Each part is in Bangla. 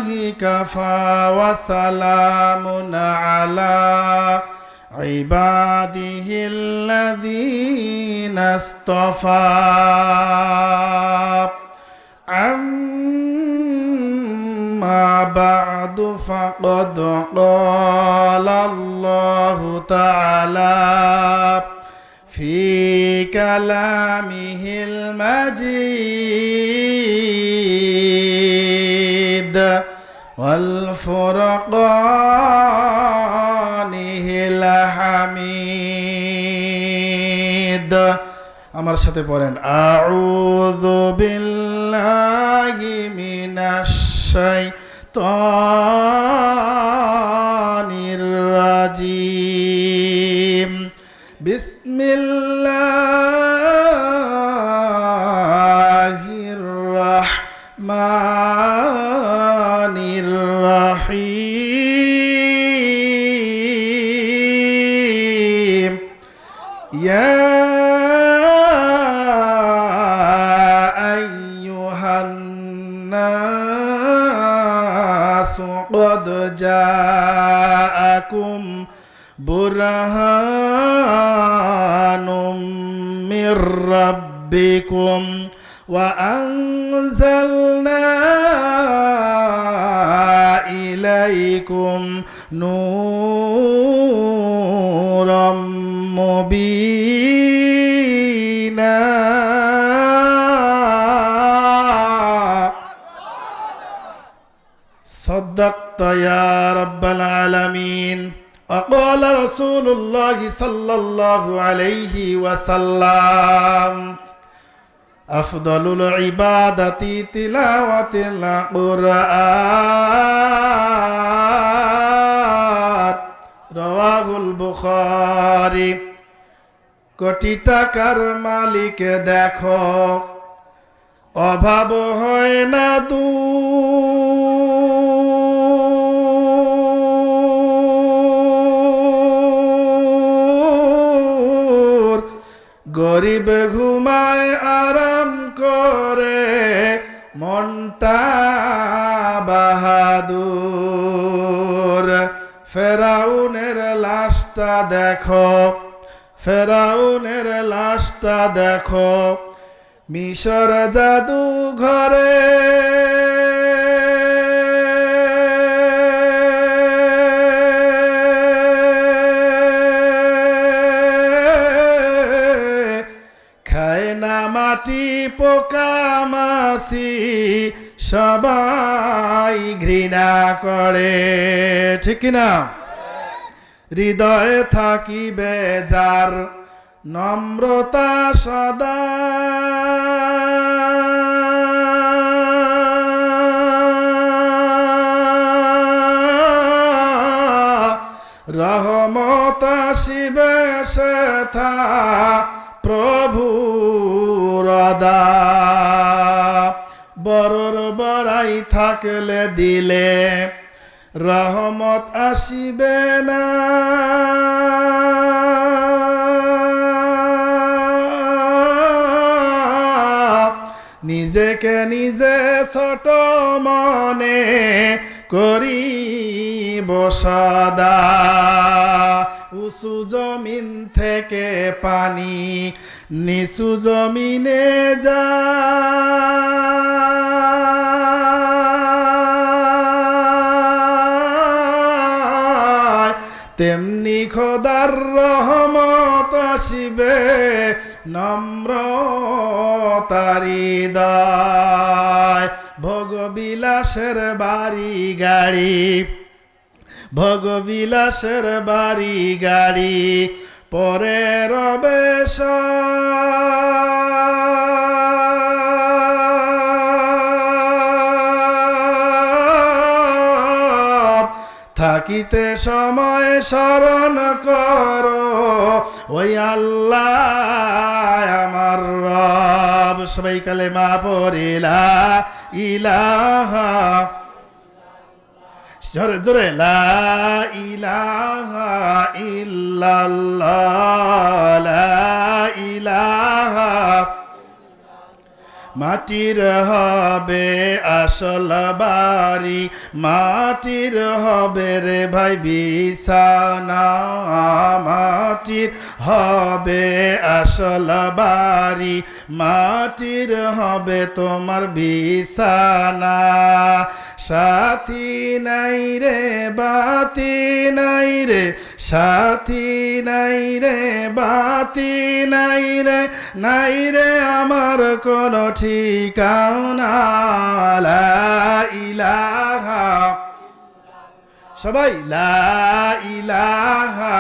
كفى وسلام على عباده الذين اصطفى أما بعد فقد قال الله تعالى في كلامه المجيد والفرقانه الحميد আমার সাথে পড়েন আউযু বিল্লাহি মিনাশ শাইতানির রাজিম বিসমিল্লাহির রাহমানির রাহিম ইয়া আইয়ুহান নাসু قد جاءكم برهان من ربكم وأنزلنا إليكم نورا مبينا صدقت يا رب العالمين وقال رسول الله صلى الله عليه وسلم أفضل العبادة تلاوة القرآن رواه البخاري কোটি টাকার মালিক দেখো অভাব হয় না গরিব ঘুমায় আরাম করে মনটা বাহাদুর ফেরাউনের লাশটা দেখো ফেরাউনের লাশটা দেখো মিশর জাদু ঘরে মাটি পোকা মাছি সবাই ঘৃণা করে ঠিক না হৃদয়ে থাকিবে যার নম্রতা সদা রহমত আসিবে সেথা প্রভুর দা বড়র বড়াই থাকলে দিলে রহমত আসিবে না নিজেকে নিজে ছোট মনে করিব সদা উঁচু জমিন থেকে পানি নিচু জমিনে যায় তেমনি খোদার রহমত আসিবে নম্রতার হৃদয় ভোগবিলাসের বাড়ি গাড়ি ভোগবিলাসের বাড়ি গাড়ি পরে রবে থাকিতে সময় স্মরণ করো ওই আল্লাহ আমার রব সবাই কালেমা পড়ে লা ইলাহা জোরে জোরে লা ইলাহা ইল্লাল্লাহ লা ইলাহা মাটির হবে আসল বাড়ি, মাটির হবে রে ভাই বিছানা, মাটির হবে আসল বাড়ি, মাটির হবে তোমার বিছানা। সাথী নাই রে বাতি নাই রে, সাথী নাই রে বাতি নাই রে, নাই রে আমার কোনো ঠিকানা। লা ইলাহা, সবাই লা ইলাহা।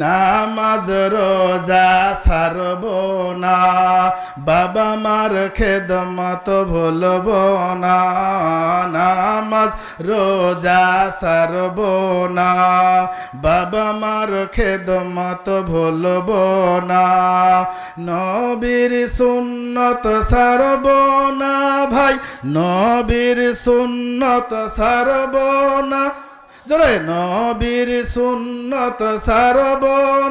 নামাজ রোজা ছাড়ব না, বাবা মার খেদমত ভুলব না, নামাজ রোজা ছাড়ব না, বাবা মার খেদমত ভুলব না, নবীর সুন্নত ছাড়ব না ভাই, নবীর সুন্নত ছাড়ব না, জরে নবীর সুন্নত ছাড়ব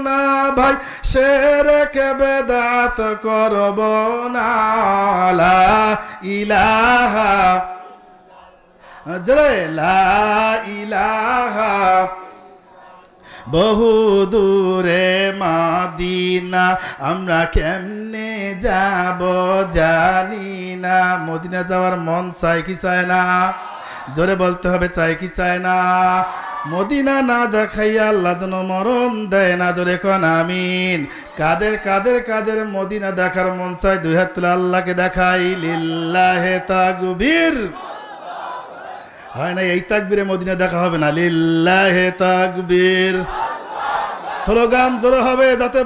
না ভাই, শিরক বেদাত করব না। লা ইলাহা, জরে লা ইলাহা। বহু দূরে মাদিনা, আমরা কেমনে যাব জানি না। মদিনা যাওয়ার মন চাই কি চায় না? জোরে বলতে হবে, চাই কি চায় না? মদিনা না দেখাইয়া আল্লাহ যেন মরণ দেয় না। জোরে কোন আমিন। কাদের কাদের কাদের মদিনা দেখার মন চাই? দুই হাত তুলে আল্লাহকে দেখাই। লিল্লাহে তাকবীর। হয় না, এই তাকবীরে মদিনা দেখা হবে না। লিল্লাহে তাকবীর। স্লোগান জোরে হবে যাতে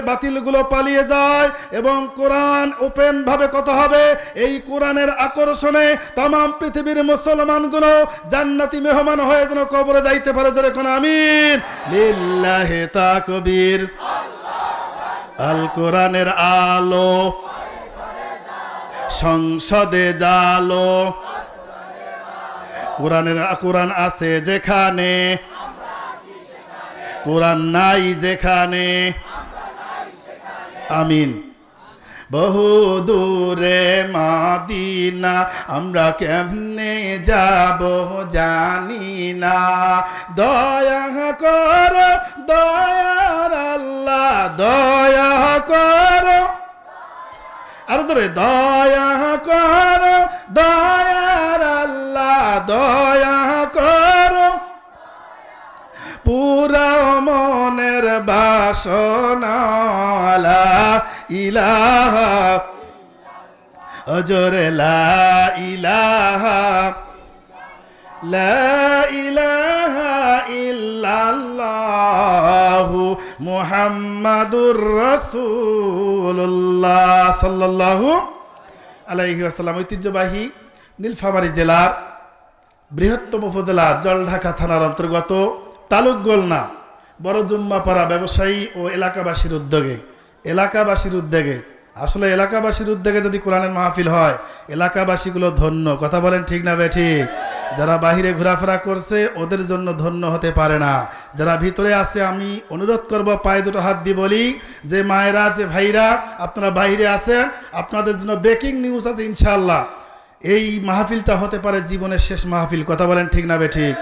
বাতিলগুলো পালিয়ে যায় এবং কোরআন ওপেন ভাবে কথা হবে। এই কোরআনের আকর্ষণে তাম পৃথিবীর মুসলমানগুলো জান্নাতি মেহমান হয়ে যেন কবরে যাইতে পারে। ধরে কোন আমিন। লিল্লাহি তাকবীর। আল কোরআনের আলো সংসদে জালো, কোরআন আছে যেখানে, কোরআন নাই যেখানে। আমিন। বহু দূরে মাদিনা, আমরা কেমনে যাব জানি না। দয়া কর দয়ার আল্লাহ, দয়া কর, আর ধরে দয়া কর দয়ার আল্লাহ, দয়া কর। পুরা মনের বাসনা লা ইলাহা, জোরে লা ইলাহা, লা ইলাহা ইল্লাল্লাহু মুহাম্মাদুর রাসূলুল্লাহ সাল্লাল্লাহু আলাইহি ওয়াসাল্লাম। ঐতিহ্যবাহী নীলফামারী জেলার বৃহত্তম উপজেলা জলঢাকা থানার অন্তর্গত তালুকগোলনা বড় জুম্মাপাড়া ব্যবসায়ী ও এলাকাবাসীর উদ্যোগে আসলে এলাকাবাসীর উদ্যোগে যদি কোরআনের মাহফিল হয়, এলাকাবাসীগুলো ধন্য। কথা বলেন ঠিক না বেঠিক? যারা বাহিরে ঘোরাফেরা করছে ওদের জন্য ধন্য হতে পারে না, যারা ভিতরে আছে আমি অনুরোধ করব, পায়ে দুটো হাত দিয়ে বলি যে মায়েরা, যে ভাইরা আপনারা বাইরে আছেন, আপনাদের জন্য ব্রেকিং নিউজ আছে ইনশাআল্লাহ। এই মাহফিলটা হতে পারে জীবনের শেষ মাহফিল। কথা বলেন ঠিক না বেঠিক?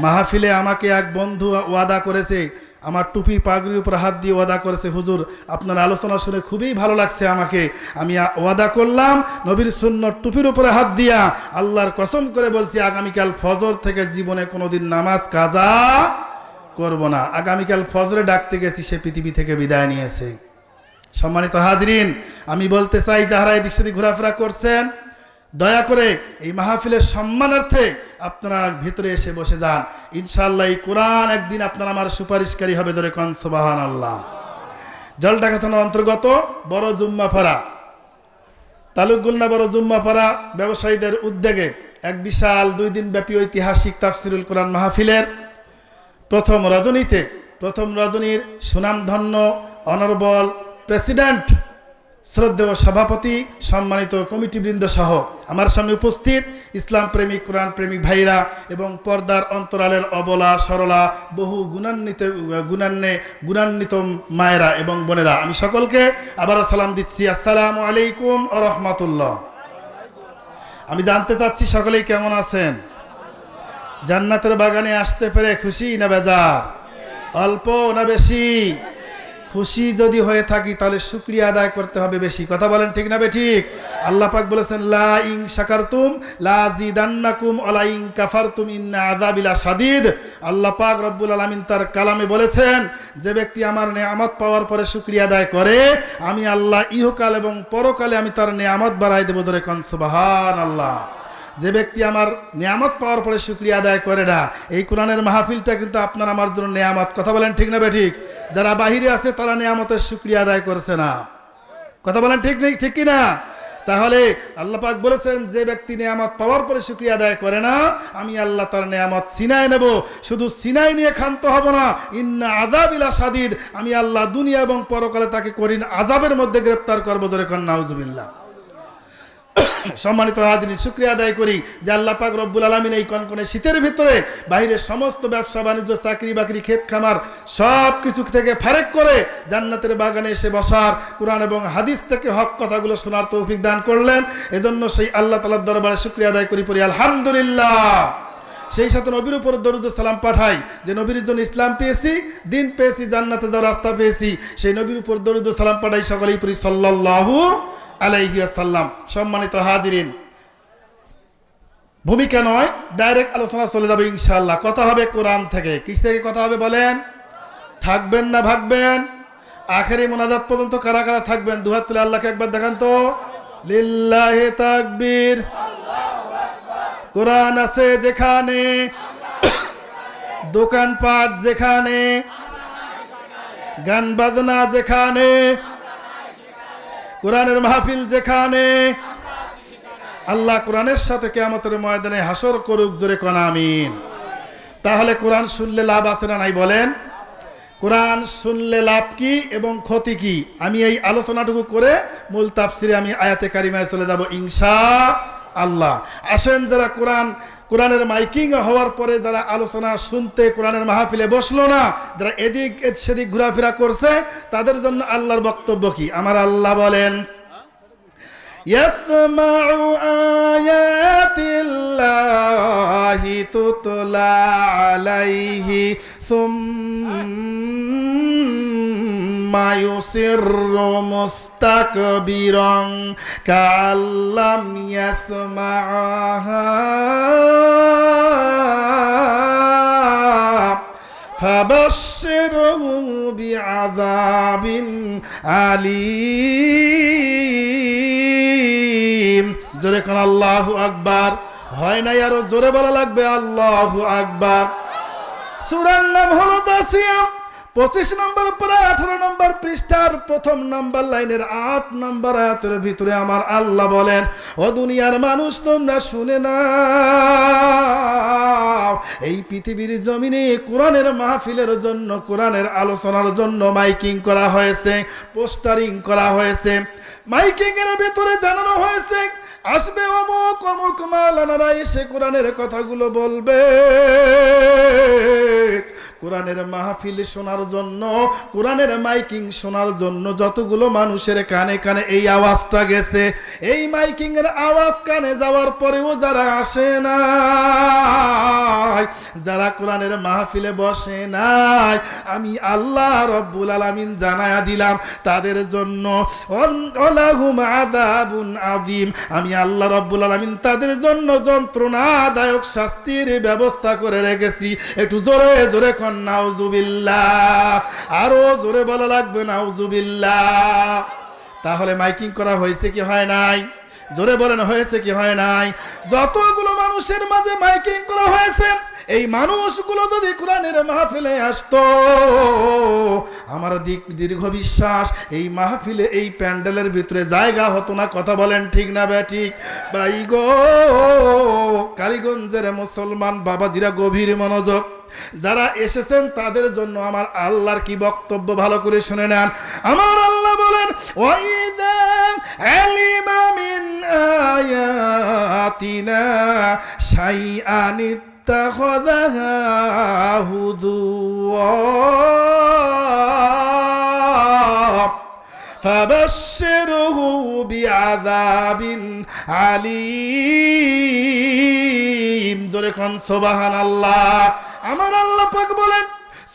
মাহফিলে আমাকে এক বন্ধু ওয়াদা করেছে, আমার টুপি পাগড়ির উপর হাত দিয়ে ওয়াদা করেছে, হুজুর আপনার আলোচনা শুনে খুবই ভালো লাগছে আমাকে, আমি ওয়াদা করলাম নবীর সুন্নত টুপির উপরে হাত দিয়া আল্লাহর কসম করে বলছি আগামীকাল ফজর থেকে জীবনে কোনোদিন নামাজ কাজা করব না। আগামীকাল ফজরে ডাকতে গেছি, সে পৃথিবী থেকে বিদায় নিয়েছে। সম্মানিত হাজরিন, আমি বলতে চাই যারা এদিক সেদিক ঘোরাফেরা করছেন, দয়া করে এই মাহফিলের সম্মানার্থে আপনারা ভিতরে এসে বসে যান। ইনশাআল্লাহ এই কোরআন একদিন আপনার আমার সুপারিশকারী হবে। ধরে কোন সুবহানাল্লাহ। জলঢাকা থানার অন্তর্গত বড় জুম্মাপাড়া, তালুকগোলনা বড় জুম্মাপাড়া ব্যবসায়ীদের উদ্যোগে এক বিশাল 2 দিন ব্যাপী ঐতিহাসিক তাফসিরুল কোরআন মাহফিলের প্রথম রজনীর সুনামধন্য অনারেবল প্রেসিডেন্ট শ্রদ্ধেয় সভাপতি, সম্মানিত কমিটিবৃন্দ সহ আমার সামনে উপস্থিত ইসলাম প্রেমিক, কোরআন প্রেমিক ভাইরা এবং পর্দার অন্তরালের অবলা সরলা বহু গুণান্বিত মায়েরা এবং বোনেরা, আমি সকলকে আবারও সালাম দিচ্ছি। আসসালামু আলাইকুম ওয়া রাহমাতুল্লাহ। আমি জানতে চাচ্ছি সকলেই কেমন আছেন? জান্নাতের বাগানে আসতে পেরে খুশি না বেজার? অল্প না বেশি? খুশি যদি হয়ে থাকি তাহলে শুকরিয়া আদায় করতে হবে বেশি। কথা বলেন ঠিক না বেঠিক? আল্লাহ পাক বলেছেন লা ইন শাকারতুম লা যিদান্নাকুম ওয়া লা ইন কাফারতুম ইন্না আযাবি লাশাদীদ। আল্লাহ পাক রব্বুল আলামিন তার কালামে বলেছেন, যে ব্যক্তি আমার নেয়ামত পাওয়ার পরে শুকরিয়া আদায় করে, আমি আল্লাহ ইহকাল এবং পরকালে আমি তার নেয়ামত বাড়াই দেব। ধরে কোন সুবহানাল্লাহ। যে ব্যক্তি আমার নিয়ামত পাওয়ার পরে শুকরিয়া আদায় করে না, এই কোরআনের মাহফিলটা কিন্তু আপনার আমার জন্য নিয়ামত। কথা বলেন ঠিক না বেঠিক? যারা বাহিরে আছে তারা নিয়ামতের শুকরিয়া আদায় করছে না। কথা বলেন ঠিক নেই, ঠিক কি না? তাহলে আল্লাহ পাক বলেছেন, যে ব্যক্তি নিয়ামত পাওয়ার পরে শুকরিয়া আদায় করে না, আমি আল্লাহ তার নিয়ামত ছিনায় নেব। শুধু ছিনাই নিয়ে ক্ষান্ত হব না, ইন্না আযাবি লাশাদীদ, আমি আল্লাহ দুনিয়া এবং পরকালে তাকে কঠিন আযাবের মধ্যে গ্রেফতার করবো। ধরে কোন নাউজুবিল্লাহ। সম্মানিত হাজিরিন, শুকরিয়া আদায় করি যে আল্লাহ পাক রব্বুল আলামিন এই কনকনে শীতের ভিতরে বাইরের সমস্ত ব্যবসা বাণিজ্য, চাকরি বাকরি, ক্ষেত খামার সব কিছু থেকে ফারেক করে জান্নাতের বাগানে এসে বসার, কোরআন এবং হাদিস থেকে হক কথাগুলো শোনার তৌফিক দান করলেন। এজন্য সেই আল্লাহ তাআলার দরবারে শুকরিয়া আদায় করি, পড়ি আলহামদুলিল্লাহ। সেই সাথে নবীর উপর দরুদ সালাম পাঠাই, যে নবীর জন্য ইসলাম পেয়েছি, দিন পেয়েছি, জান্নাতে যাওয়ার রাস্তা পেয়েছি, সেই নবীর উপর দরুদ সালাম পাঠাই সকলেই পড়ি সাল্লাল্লাহু আলাইহি ওয়াসাল্লাম। সম্মানিত হাজিরিন, ভূমিকা নয়, ডাইরেক্ট আলোচনা চলে যাবে ইনশাআল্লাহ। কথা হবে কোরআন থেকে। কিস থেকে কথা হবে বলেন? থাকবেন না ভাগবেন? আখেরি মুনাজাত পর্যন্ত কারা কারা থাকবেন? দুহাত তুলে আল্লাহকে একবার দেখান তো। লিল্লাহি তাকবীর। কোরআন আছে যেখানে, দোকানপাট যেখানে, গান বাজনা যেখানে, কোরআনের মাহফিল যেখানে, আল্লাহ কোরআনের সাথে কিয়ামতের ময়দানে হাসর করুক। জোরে কোন আমিন। তাহলে কোরআন শুনলে লাভ আছে না নাই বলেন? কোরআন শুনলে লাভ কি এবং ক্ষতি কি, আমি এই আলোচনাটুকু করে মূল তাফসিরে আমি আয়াতে কারিমায় চলে যাব ইনশাআল্লাহ। আসেন, যারা কোরআনের মাইকিং হওয়ার পরে যারা আলোচনা শুনতে কোরআনের মাহফিলে বসলো না, যারা এদিক সেদিক ঘোরাফেরা করছে, তাদের জন্য আল্লাহর বক্তব্য কি? আমার আল্লাহ বলেন, ইয়াসমাউ আয়াতিল্লাহি তুতলা আলাইহি সুম্মা ইউসিররু মুস্তাকবিরান কাআল্লাম ইয়াসমাআহা ফাবাশশিরহু বিআযাবিন আলীম। জোরে কোন আল্লাহু আকবার। হয় নাই, আরো জোরে বলা লাগবে আল্লাহু আকবার। সূরার নাম হলো দাসিয়াম। 25 নম্বর পরে 18 নম্বর পৃষ্ঠার প্রথম নম্বর লাইনের 8 নম্বর আয়াতের ভিতরে আমার আল্লাহ বলেন, ও দুনিয়ার মানুষ, তোমরা শুনে নাও, এই পৃথিবীর জমিনে কোরআনের মাহফিলের জন্য, কোরআনের আলোচনার জন্য মাইকিং করা হয়েছে, পোস্টারিং করা হয়েছে। মাইকিং এর ভিতরে জানানো হয়েছে, আসবে অমুক অমুক মাওলানারা এসে কোরআনের কথাগুলো বলবে। কোরআনের মাহফিল শোনার জন্য, কোরআনের মাইকিং শোনার জন্য যতগুলো মানুষের কানে কানে এই আওয়াজটা গেছে, এই মাইকিং এর আওয়াজ কানে যাওয়ার পরেও যারা আসে নাই, যারা কোরআনের মাহফিলে বসে নাই, আমি আল্লাহ রব্বুল আলামিন জানায়া দিলাম, তাদের জন্য ওয়ালাহুম আযাবুন আযীম, আমি আল্লাহ রব্বুল আলামিন তাদের জন্য যন্ত্রণাদায়ক শাস্তির ব্যবস্থা করে রেখেছি। একটু জোরে জোরে কোন নাউজুবিল্লাহ। আরো জোরে বলা লাগবে নাউজুবিল্লাহ। তাহলে মাইকিং করা হয়েছে কি হয় নাই? জোরে বলেন, হয়েছে কি হয় নাই? যতগুলো মানুষের মাঝে মাইকিং করা হয়েছে, এই মানুষগুলো যদি কোরআনের মাহফিলে আসতো, আমার দীর্ঘ বিশ্বাস এই মাহফিলে, এই প্যান্ডেলের ভিতরে জায়গা হতো না। কথা বলেন ঠিক না বেঠিক? ভাই গো, কালীগঞ্জের মুসলমান বাবাজিরা গভীর মনোযোগ, যারা এসেছেন তাদের জন্য আমার আল্লাহর কি বক্তব্য ভালো করে শুনে নেন। আমার আল্লাহ বলেন, ওয়াইদা আলিমা মিন আয়াতিনা শাইআন ইত্তাখাযাহা হুযুওয়া ফাবাশশিরহু বিআযাবিন আলীম। জোরে কোন সুবহানাল্লাহ। আমার আল্লাহ পাক বলেন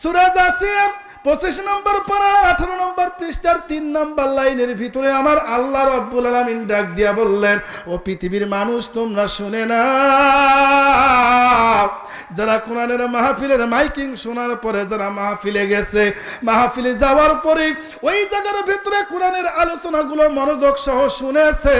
সূরা জাসিয়া 25 নম্বর পারা 18 নম্বর পৃষ্ঠার 3 নম্বর লাইনের ভিতরে আমার আল্লাহ রাব্বুল আলামিন ডাক দিয়া বললেন, ও পৃথিবীর মানুষ তোমরা শুনে না, যারা কোরআনের মাহফিলের মাইকিং শোনার পরে যারা মাহফিলে গেছে, মাহফিলে যাওয়ার পরে ওই জায়গার ভিতরে কোরআনের আলোচনাগুলো মনোযোগ সহ শুনেছে,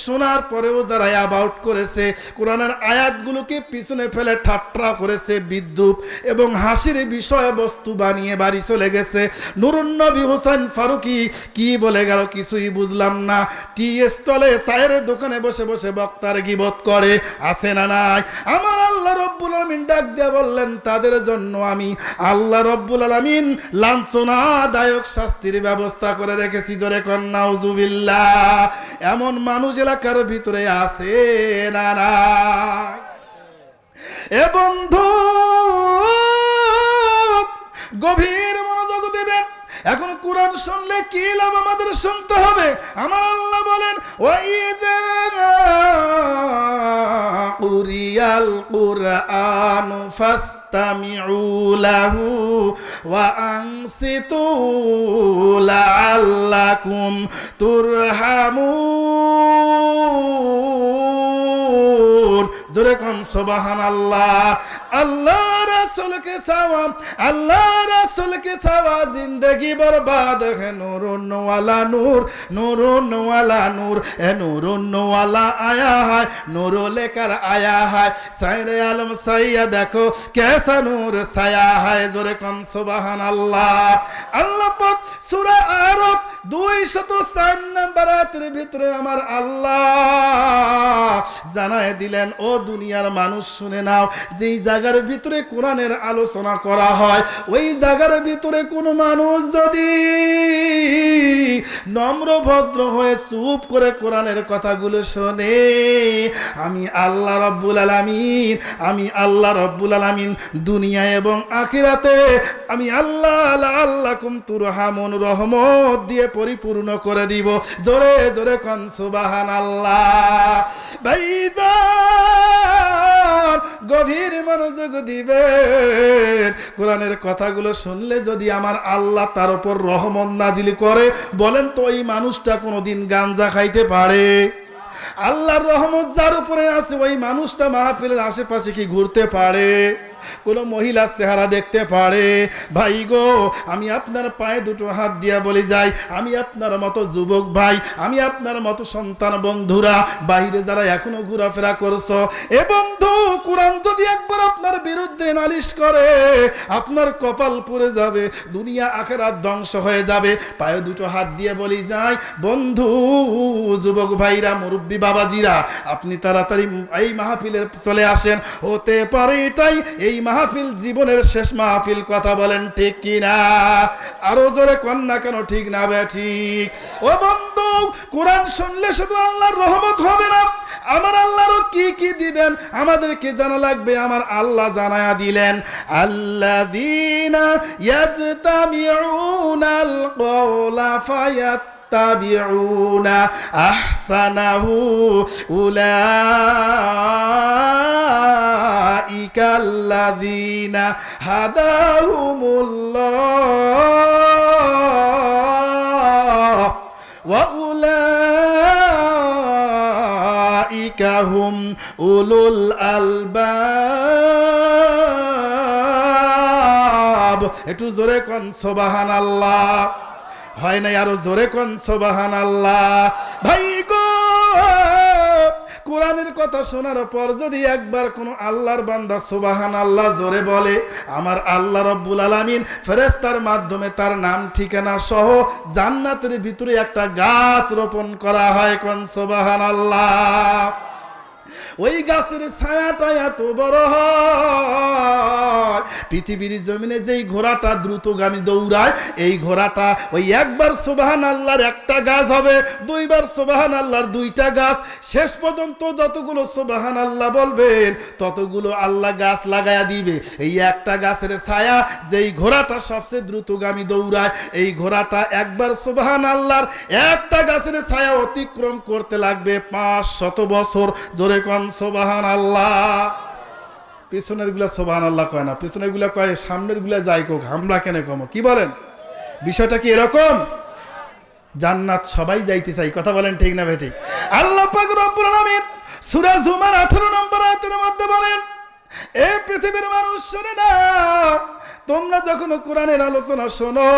শোনার পরেও যারা অ্যাবাউট করেছে, কোরআনের আয়াতগুলোকে পিছনে ফেলে ঠাট্টা করেছে, বিদ্রুপ এবং হাসির বিষয়বস্তু বানিয়ে বাড়ি চলে গেছে। নুরুন নবী হোসেন ফারুকি কি বলে গেল কিছুই বুঝলাম না। টি স্টলে চায়ের দোকানে বসে বসে বক্তার গীবত করে, আছে না নাই? আমার আল্লাহ রব্বুল আলামিন ডাক দিয়ে বললেন, তাদের জন্য আমি আল্লাহ রব্বুল আলামিন লাঞ্ছনাদায়ক শাস্তির ব্যবস্থা করে রেখেছি। জোরে কোন নাউজুবিল্লাহ। এমন মানুষ এলাকার ভিতরে আছে না নাই? এ বন্ধু গভীর মনোযোগ দেবেন। এখন কোরআন শুনলে কি লাভ আমাদের শুনতে হবে। আমার আল্লাহ বলেন, ওয়াইদা কুরিয়াল কুরআনু ফাসতামিউ লাহু ওয়া আনসিতু লাআল্লাকুম তুরহামুন। জোরে কোন সুবহানাল্লাহ। আল্লাহ রাসূলকে সাওয়াম, আল্লাহ রাসূলকে সাওয়া জিंदगी बर्बाद है। नूरुन वाला नूर, नूरुन वाला नूर, ए नूरुन वाला आया है, नूर लेकर आया है। सायरे आलम साया देखो कैसा नूर साया है। जोरे कौन सुबहान अल्लाह। अल्लाह पाक सूरा आरब 204 নম্বর আয়াতের ভিতরে আমার আল্লাহ জানায় দিলেন, ও দুনিয়ার মানুষ শুনে নাও, যেই জায়গার ভিতরে কোরআনের আলোচনা করা হয় ওই জায়গার ভিতরে কোনো মানুষ যদি নম্র ভদ্র হয়ে চুপ করে কোরআনের কথাগুলো শোনে, আমি আল্লাহ রাব্বুল আলামিন, আমি আল্লাহ রাব্বুল আলামিন দুনিয়া এবং আখিরাতে আমি আল্লাহ লাআল্লাকুম তুরহামুন রহমত দিয়ে পরিপূর্ণ করে দিব। জোরে জোরে কোন সুবহানাল্লাহ। ভাইদান গভীর মনোযোগ দিবেন। কোরআনের কথাগুলো শুনলে যদি আমার আল্লাহ তার উপর রহমত নাজিল করে, বলেন তো ওই মানুষটা কোনোদিন গাঞ্জা খাইতে পারে? আল্লাহর রহমত যার উপরে আছে ওই মানুষটা মাহফিলের আশেপাশে কি ঘুরতে পারে? কোন মহিলার চেহারা দেখতে পারে? ভাই গো, আমি আপনার পায়ে দুটো হাত দিয়া বলে যাই, আমি আপনার মতো যুবক ভাই, আমি আপনার মতো সন্তান বন্ধুরা বাইরে যারা এখনো ঘোরাফেরা করছো, এ বন্ধু কোরআন যদি একবার আপনার বিরুদ্ধে নালিশ করে আপনার কপাল পুড়ে যাবে, দুনিয়া আখিরাত ধ্বংস হয়ে যাবে। পায়ে দুটো হাত দিয়ে বলি যাই, বন্ধু যুবক ভাইরা, মুরব্বী বাবাজিরা, আপনি তাড়াতাড়ি এই মাহফিলে চলে আসেন। হতে পারে এটাই এই মাহফিল জীবনের শেষ মাহফিল। কথা বলেন ঠিক কি না? আরো জোরে কোন না কেন ঠিক না বে ঠিক? ও বন্ধু, কোরআন শুনলে শুধু আল্লাহর রহমত হবে না, আমার আল্লাহরও কি কি দিবেন আমাদেরকে জানা লাগবে। আমার আল্লাহ জানায়া দিলেন, আল্লাযীনা ইয়াজতামিউনাল কওলা ফায়াত্তাবিউনা আহসানাহু উলাইকাল্লাযীনা হাদাহুমুল্লাহ ওয়া উলাইকা হুম উলুল আলবাব। একটু জোরে কোন সুবহানাল্লাহ। হয় নাই? আরো জোরে কোন সুবহানাল্লাহ। ভাই গো, কোরআনের কথা শোনার পর যদি একবার কোনো আল্লাহর বান্দা সুবহানাল্লাহ জোরে বলে, আমার আল্লাহ রাব্বুল আলামিন ফেরেশতার মাধ্যমে তার নাম ঠিকানা সহ জান্নাতের ভিতরে একটা গাছ রোপণ করা হয়। কোন সুবহানাল্লাহ। ওই গাছের ছায়াটা এত বড় হয়, পৃথিবীর জমিনে যেই ঘোড়াটা দ্রুতগামী দৌড়ায়, এই ঘোড়াটা ওই একবার সুবহানাল্লাহর একটা গাছ হবে, দুইবার সুবহানাল্লাহর দুইটা গাছ, শেষ পর্যন্ত যতগুলো সুবহানাল্লাহ বলবেন ততগুলো আল্লাহ গাছ লাগায়া দিবে। এই একটা গাছের ছায়া যেই ঘোড়াটা সবচেয়ে দ্রুতগামী দৌড়ায়, এই ঘোড়াটা একবার সুবহানাল্লাহর একটা গাছের ছায়া অতিক্রম করতে লাগবে 500 বছর। জোরে কোন সুবহানাল্লাহ। পিছনের গুলা সুবহানাল্লাহ কয় না, পিছনের গুলা কয় সামনের গুলা যাই কোক, আমরা কেন কম? কি বলেন? বিষয়টা কি এরকম? জান্নাত সবাই যাইতে চাই, কথা বলেন ঠিক না বেঠিক? আল্লাহ পাক রব্বুল আলামিন সূরা জুমার 18 নম্বর আয়াতের মধ্যে বলেন, এই পৃথিবীর মানুষ শুনে না, তোমরা যখন কোরআনের আলোচনা শোনো,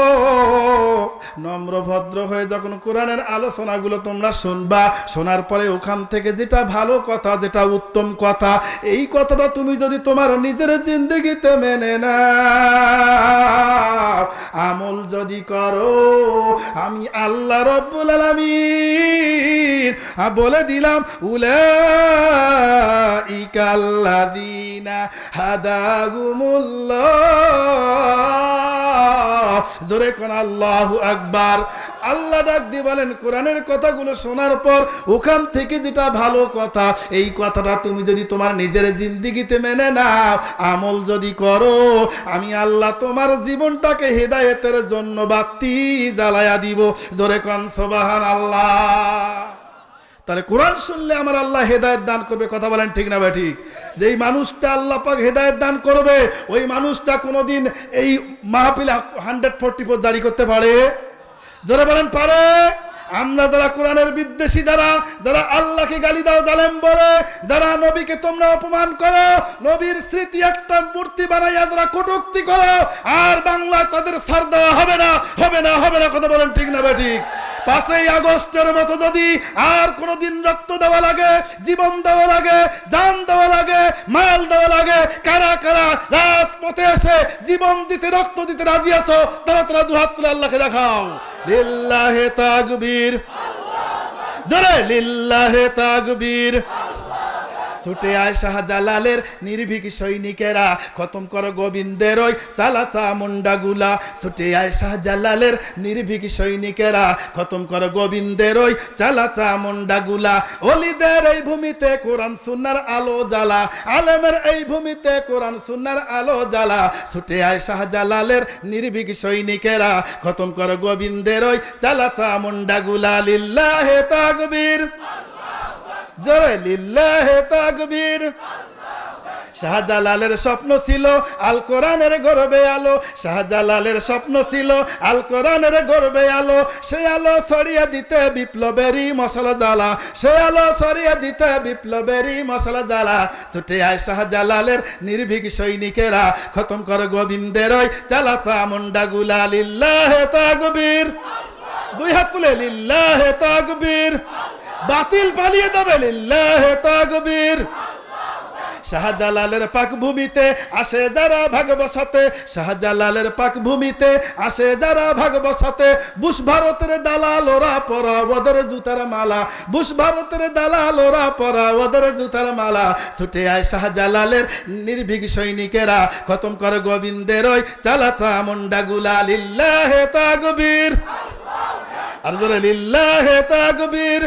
নম্র ভদ্র হয়ে যখন কোরআনের আলোচনাগুলো তোমরা শুনবা, শোনার পরে ওখান থেকে যেটা ভালো কথা, যেটা উত্তম কথা, এই কথাটা তুমি যদি তোমার নিজের জিন্দেগিতে মেনে নাও, আমল যদি করো, আমি আল্লাহ রব্বুল আলামিন বলে দিলাম, উলাইকাল্লাযীনা হাদাহুমুল্লাহ। জোরে কোন আল্লাহু আকবার। আল্লাহ ডাক দিয়ে বলেন, কোরআনের কথাগুলো শোনার পর ওখান থেকে যেটা ভালো কথা, এই কথাটা তুমি যদি তোমার নিজের জিন্দেগিতে মেনে নাও, আমল যদি করো, আমি আল্লাহ তোমার জীবনটাকে হেদায়েতের জন্য বাতি জ্বালায়া দিব। জোরে কোন সুবহানাল্লাহ। তাহলে কোরআন শুনলে আমার আল্লাহ হেদায়েত দান করবে, কথা বলেন ঠিক না ভাই ঠিক? যেই মানুষটা আল্লাহ পাক হেদায়েত দান করবে, ওই মানুষটা কোনোদিন এই মাহফিলে 144 জারি করতে পারে? যারা বলেন পারে? আমরা যারা কোরআনের বিদ্বেষী, যারা আল্লাহকে গালি দাও, জালেম বলে, যারা নবীকে তোমরা অপমান করো, নবীর স্মৃতি একটা মূর্তি বানাইয়া যারা কটূক্তি করো, আর বাংলায় তাদের ছাড় দেওয়া হবে না, হবে না, হবে না, কথা বলেন ঠিক না ভাই ঠিক? 5ই আগস্টের মতো যদি আর কোনোদিন রক্ত দেওয়া লাগে, জীবন দেওয়া লাগে, জান দেওয়া লাগে, মাল দেওয়া লাগে, কারা কারা রাজপথে এসে জীবন দিতে, রক্ত দিতে রাজি আছো, তারা দুহাত তুলে আল্লাহকে দেখাও। লিল্লাহে তাকবীর, জোরে লিল্লাহে তাকবীর। ছুটে আয় শাহজালালের নির্ভীক সৈনিকেরা, খতম করো গোবিন্দের ওই সালাচা মুন্ডাগুলা। ছুটে আয় শাহজালালের নির্ভীক সৈনিকেরা, খতম করো গোবিন্দের ওই চালাচা মুন্ডাগুলা। ওলিদের এই ভূমিতে কোরআন সুন্নাহর আলো জ্বালা, আলেমের এই ভূমিতে কোরআন সুন্নাহর আলো জ্বালা। ছুটে আয় শাহজালালের নির্ভীক সৈনিকেরা, খতম করো গোবিন্দের ওই চালাচা মুন্ডাগুলা। লিল্লাহে তাকবীর, জোরে লিল্লাহে তাকবীর। শাহজালালের স্বপ্ন ছিল আল কোরআনের গর্বে আলো, শাহজালালের স্বপ্ন ছিল আল কোরআনের গর্বে আলো। সে আলো ছড়িয়ে দিতে বিপ্লবেরই মশালা জ্বালা, সে আলো ছড়িয়ে দিতে বিপ্লবেরই মশালা জ্বালা। ছুটে আয় শাহজালালের নির্ভীক সৈনিকেরা, খতম কর গোবিন্দের ওই চালাচা মুন্ডাগুলা। লিল্লাহে তাকবীর, দুই হাত তুলে লিল্লাহে তাকবীর। বাতিল পালিয়ে যাবে, লিল্লাহে তাকবীর। শাহজালালের পাক ভূমিতে আসে যারা ভাগ বসাতে, শাহজালালের পাক ভূমিতে আসে যারা ভাগ বসাতে। বুশ ভারতের দালাল ওরা পরা ওদের জুতার মালা, বুশ ভারতের দালাল ওরা পরা ওদের জুতার মালা। ছুটে আয় শাহজালালের নির্ভীক সৈনিকেরা, খতম করে গোবিন্দের ওই চালাচা মুন্ডাগুলা। লিল্লাহে তাকবীর, আর জোরে লিল্লাহে তাকবীর।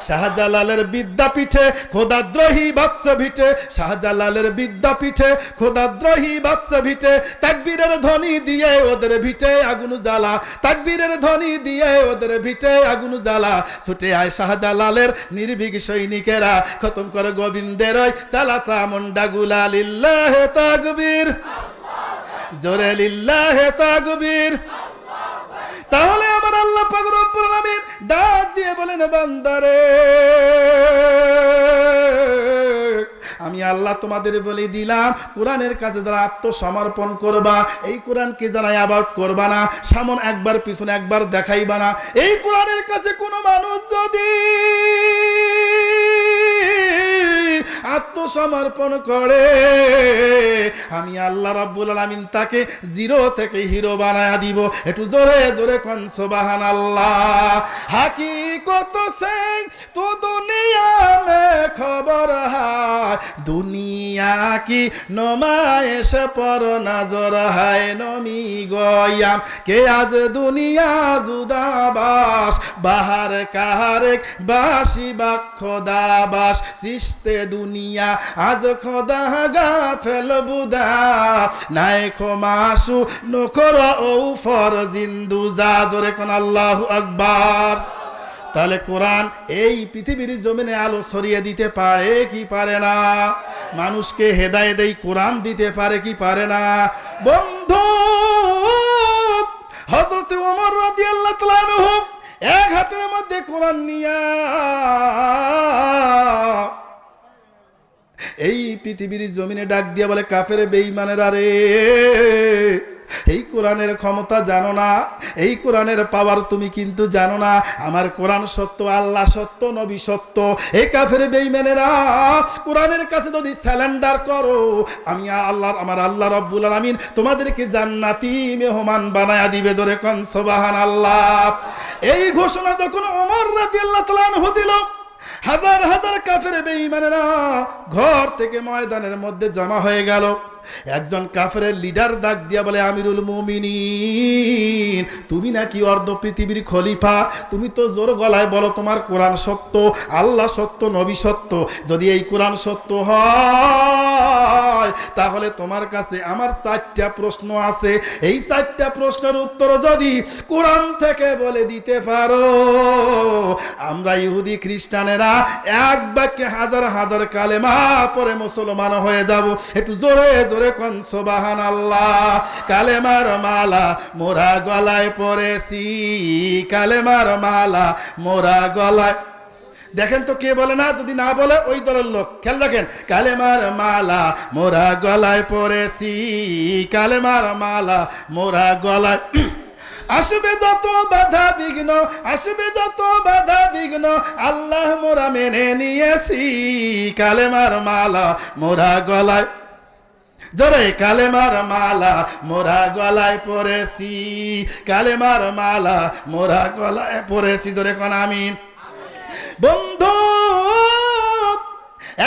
শাহজালালের বিদ্যাপীঠে খোদাদ্রোহী বাদশ ভিটে, শাহজালালের বিদ্যাপীঠে খোদাদ্রোহী বাদশ ভিটে। তাকবীরের ধ্বনি দিয়ে ওদের ভিটে আগুন জ্বালা, তাকবীরের ধ্বনি দিয়ে ওদের ভিটে আগুন জ্বালা। ছুটে আয় শাহজালালের নির্ভীক সৈনিকেরা, খতম করে গোবিন্দের ওই চালাচা মুন্ডাগুলা। লিল্লাহে তাকবীর, জোরে লিল্লাহে তাকবীর। তাহলে আমার আল্লাহ পাক রব্বুল আলামিন ডাক দিয়ে বলেন, বান্দারে আমি আল্লাহ তোমাদের বলে দিলাম, কোরআনের কাছে যারা আত্মসমর্পণ করবা, এই কোরআনকে যারা অ্যাবাউট করবা না, সামন একবার পিছনে একবার দেখাইবা না, এই কোরআনের কাছে কোনো মানুষ যদি আত্মসমর্পণ করে, আমি আল্লাহ রাব্বুল আলামিন তাকে জিরো থেকে হিরো বানায়া দিব। একটু জোরে জোরে কোন সুবহানাল্লাহ। হাকিকত সে তো দুনিয়া মে খবর হায়, দুনিয়া কি নমায়েশ পর নজর হায়, নমি গয়াম কে আজ দুনিয়া জুদাবাস, বাহার কাহারেক বাসি বা খোদাবাস, সৃষ্টি দুনিয়া আজ খোদা গা ফেল বুদা, নাই খমাসু নখর ও ফর জিন্দু যা। জোরে কোন আল্লাহু আকবার। তাহলে কোরআন এই পৃথিবীর জমিনে আলো ছড়িয়ে দিতে পারে কি পারে না? মানুষকে হেদায়েত এই কোরআন দিতে পারে কি পারে না? বন্ধু, হযরত ওমর রাদিয়াল্লাহু তাআলা আনহু এক হাতের মধ্যে কোরআন নিয়া এই পৃথিবীর জমিনে ডাক দিয়া বলে, কাফের বেঈমানেরা রে, এই কোরআনের ক্ষমতা জানো না, এই কোরআনের পাওয়ার তুমি কিন্তু জানো না। আমার কোরআন সত্য, আল্লাহ সত্য, নবী সত্য। এই কাফের বেঈমানেরা কোরআনের কাছে যদি সারেন্ডার করো, আমি আমার আল্লাহ রাব্বুল আলামিন তোমাদেরকে জান্নাতি মেহমান বানায়া দিবে। জোরে কোন সুবহানাল্লাহ। এই ঘোষণা যখন ওমর রাদিয়াল্লাহু তাআলা আনহু দিল, হাজার হাজার কাফের বেঈমানেরা ঘর থেকে ময়দানের মধ্যে জমা হয়ে গেল। একজন কাফেরের লিডার ডাক দিয়া বলে, আমিরুল মুমিনিন, তুমি নাকি অর্ধ পৃথিবীর খলিফা, তুমি তো জোর গলায় বলো তোমার কোরআন সত্য, আল্লাহ সত্য, নবী সত্য। যদি এই কোরআন সত্য হয় তাহলে তোমার কাছে আমার 4টা প্রশ্ন আছে। এই 4টা প্রশ্নের উত্তর যদি কোরআন থেকে বলে দিতে পারো, আমরা ইহুদি খ্রিস্টানেরা এক বাক্যে হাজার হাজার কালেমা পরে মুসলমান হয়ে যাব। একটু জোরে জোরে কোন সুবহানাল্লাহ। কালেমার মালা মোরা গলায় পরেছি, কালেমার মালা মোরা গলায়। দেখেন তো কে বলে না? যদি না বলে ওই দলের লোক। খেয়াল রাখেন, কালেমার মালা মোরা গলায় পরেছি, কালেমার মালা মোরা গলায়। আসবে যত বাধা বিঘ্ন, আসবে যত বাধা বিঘ্ন, আল্লাহ মোরা মেনে নিয়েছি, কালেমার মালা মোরা গলায়। জোরে কালেমার মালা মোরা গলায় পরেছি, কালেমার মালা মোরা গলায় পরেছি। জোরে কোন আমিন। বন্ধু,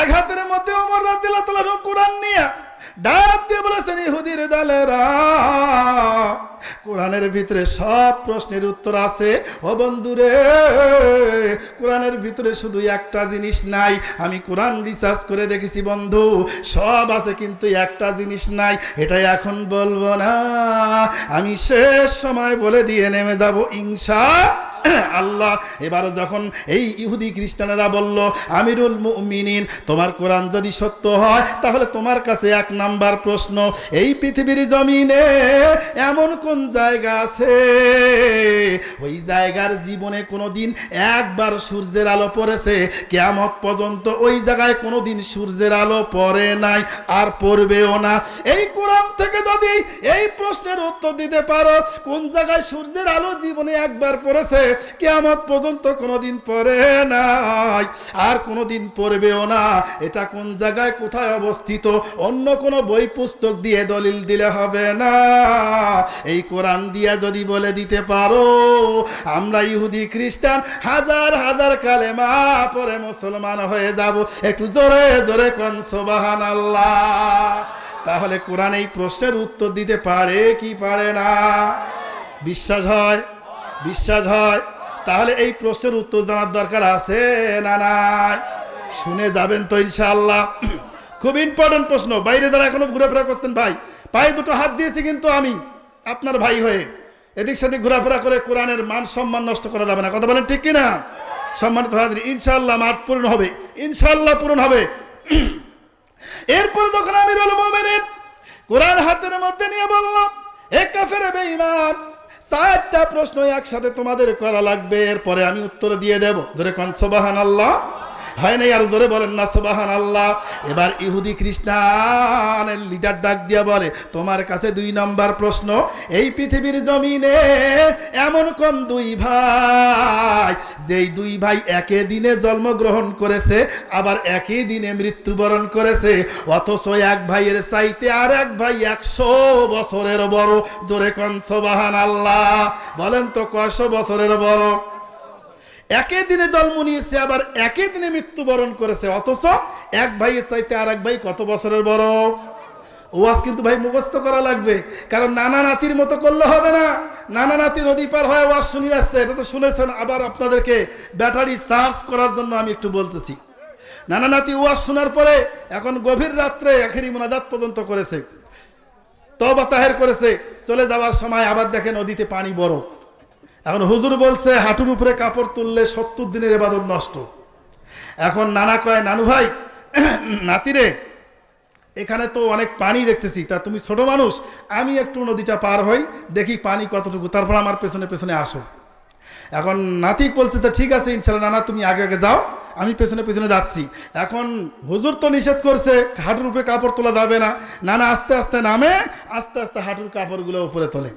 এক হাতের মধ্যে ওমর রাদিয়াল্লাহু তাআলা কোরআন নিয়ে ডাক দিয়ে বলেছেন, ইহুদির দলেরা, কোরআনের ভিতরে সব প্রশ্নের উত্তর আছে। ও বন্ধুরে, কোরআনের ভিতরে শুধু একটা জিনিস নাই। আমি কোরআন রিসার্চ করে দেখেছি বন্ধু, সব আছে কিন্তু একটা জিনিস নাই। এটাই এখন বলবো না, আমি শেষ সময় বলে দিয়ে নেমে যাব ইনশাআল্লাহ। এবার যখন এই ইহুদি খ্রিস্টানেরা বলল, আমিরুল মুমিনিন, তোমার কোরআন যদি সত্য হয় তাহলে তোমার কাছে 1 নাম্বার প্রশ্ন, এই পৃথিবীর জমিনে এমন কোন জায়গা আছে ওই জায়গার জীবনে কোনোদিন একবার সূর্যের আলো পড়েছে? কিয়ামত পর্যন্ত ওই জায়গায় কোনোদিন সূর্যের আলো পড়ে নাই, আর পড়বেও না। এই কোরআন থেকে যদি এই প্রশ্নের উত্তর দিতে পারো, কোন জায়গায় সূর্যের আলো জীবনে একবার পড়েছে, কিয়ামত পর্যন্ত কোনোদিন পড়ে নাই, আর কোনোদিন পড়বেও না, এটা কোন জায়গায় কোথায় অবস্থিত অন্য কোনো বই পুস্তক দিয়ে দলিল দিলে হবে না। এই কোরআন দিয়া যদি বলে দিতে পারো, আমরা ইহুদি খ্রিস্টান হাজার হাজার কালেমা পরে মুসলমান হয়ে যাব। একটু জোরে জোরে কোন সুবহানাল্লাহ। তাহলে কোরআন এই প্রশ্নের উত্তর দিতে পারে কি পারে না? বিশ্বাস হয়? বিশ্বাস হয়? তাহলে এই প্রশ্নের উত্তর জানার দরকার আছে না নাই? শুনে যাবেন তো ইনশাআল্লাহ। খুব ইম্পর্টেন্ট প্রশ্ন। বাইরে যারা এখনো ঘোরাফেরা করছেন, ভাই পায়ে দুটো হাত দিয়েছি কিন্তু আমি আপনার ভাই হয়ে, এদিক সেদিক ঘোরাফেরা করে কোরআনের মান সম্মান নষ্ট করা যাবে না। কথা বলেন ঠিক কিনা? সম্মানিত হাজির, ইনশাআল্লাহ মাঠ পূরণ হবে, ইনশাআল্লাহ পূরণ হবে। এরপর যখন আমিরুল মুমিনিন কোরআন হাতের মধ্যে নিয়ে বলল, এ কাফের বেঈমান, 4টা প্রশ্ন একসাথে তোমাদের করা লাগবে, এরপরে আমি উত্তর দিয়ে দেব। ধরে কোন সুবহানাল্লাহ। হয় নাই? আর জোরে বলেন না সুবহানাল্লাহ। এবার ইহুদি খ্রিস্টানের লিডার ডাক দিয়া বলে, তোমার কাছে 2 নম্বর প্রশ্ন, এই পৃথিবীর জমিনে এমন কোন 2 ভাই যেই 2 ভাই একই দিনে জন্মগ্রহণ করেছে আবার একই দিনে মৃত্যুবরণ করেছে, অথচ এক ভাইয়ের চাইতে আর এক ভাই 100 বছরের বড়? জোরে কোন সুবহানাল্লাহ। বলেন তো কয়শো বছরের বড়? একই দিনে জন্ম নিয়েছে আবার একই দিনে মৃত্যুবরণ করেছে, অথচ এক ভাইয়ের চাইতে আর এক ভাই কত বছরের বড়? ওয়াজ কিন্তু ভাই মুখস্থ করা লাগবে, কারণ নানা নাতির মতো করলে হবে না। নানা নাতি নদী পার হয়ে ওয়াজ শুনে যাচ্ছে, এটা তো শুনেছেন। আবার আপনাদেরকে ব্যাটারি চার্জ করার জন্য আমি একটু বলতেছি। নানা নাতি ওয়াজ শোনার পরে এখন গভীর রাত্রে আখেরি মুনাজাত পর্যন্ত করেছে, তওবা তাহের করেছে, চলে যাওয়ার সময় আবার দেখে নদীতে পানি বড়। এখন হুজুর বলছে হাঁটুর উপরে কাপড় তুললে 70 দিনের ইবাদত নষ্ট। এখন নানা কয়, নানু ভাই, নাতিরে এখানে তো অনেক পানি দেখতেছি, তা তুমি ছোট মানুষ, আমি একটু নদীটা পার হই, দেখি পানি কতটুকু, তারপর আমার পেছনে পেছনে আসো। এখন নাতি বলছে তো ঠিক আছে ইনশাআল্লাহ নানা, তুমি আগে আগে যাও, আমি পেছনে পেছনে যাচ্ছি। এখন হুজুর তো নিষেধ করছে, হাঁটুর উপরে কাপড় তোলা যাবে না। নানা আস্তে আস্তে নামে, আস্তে আস্তে হাঁটুর কাপড়গুলো উপরে তোলে।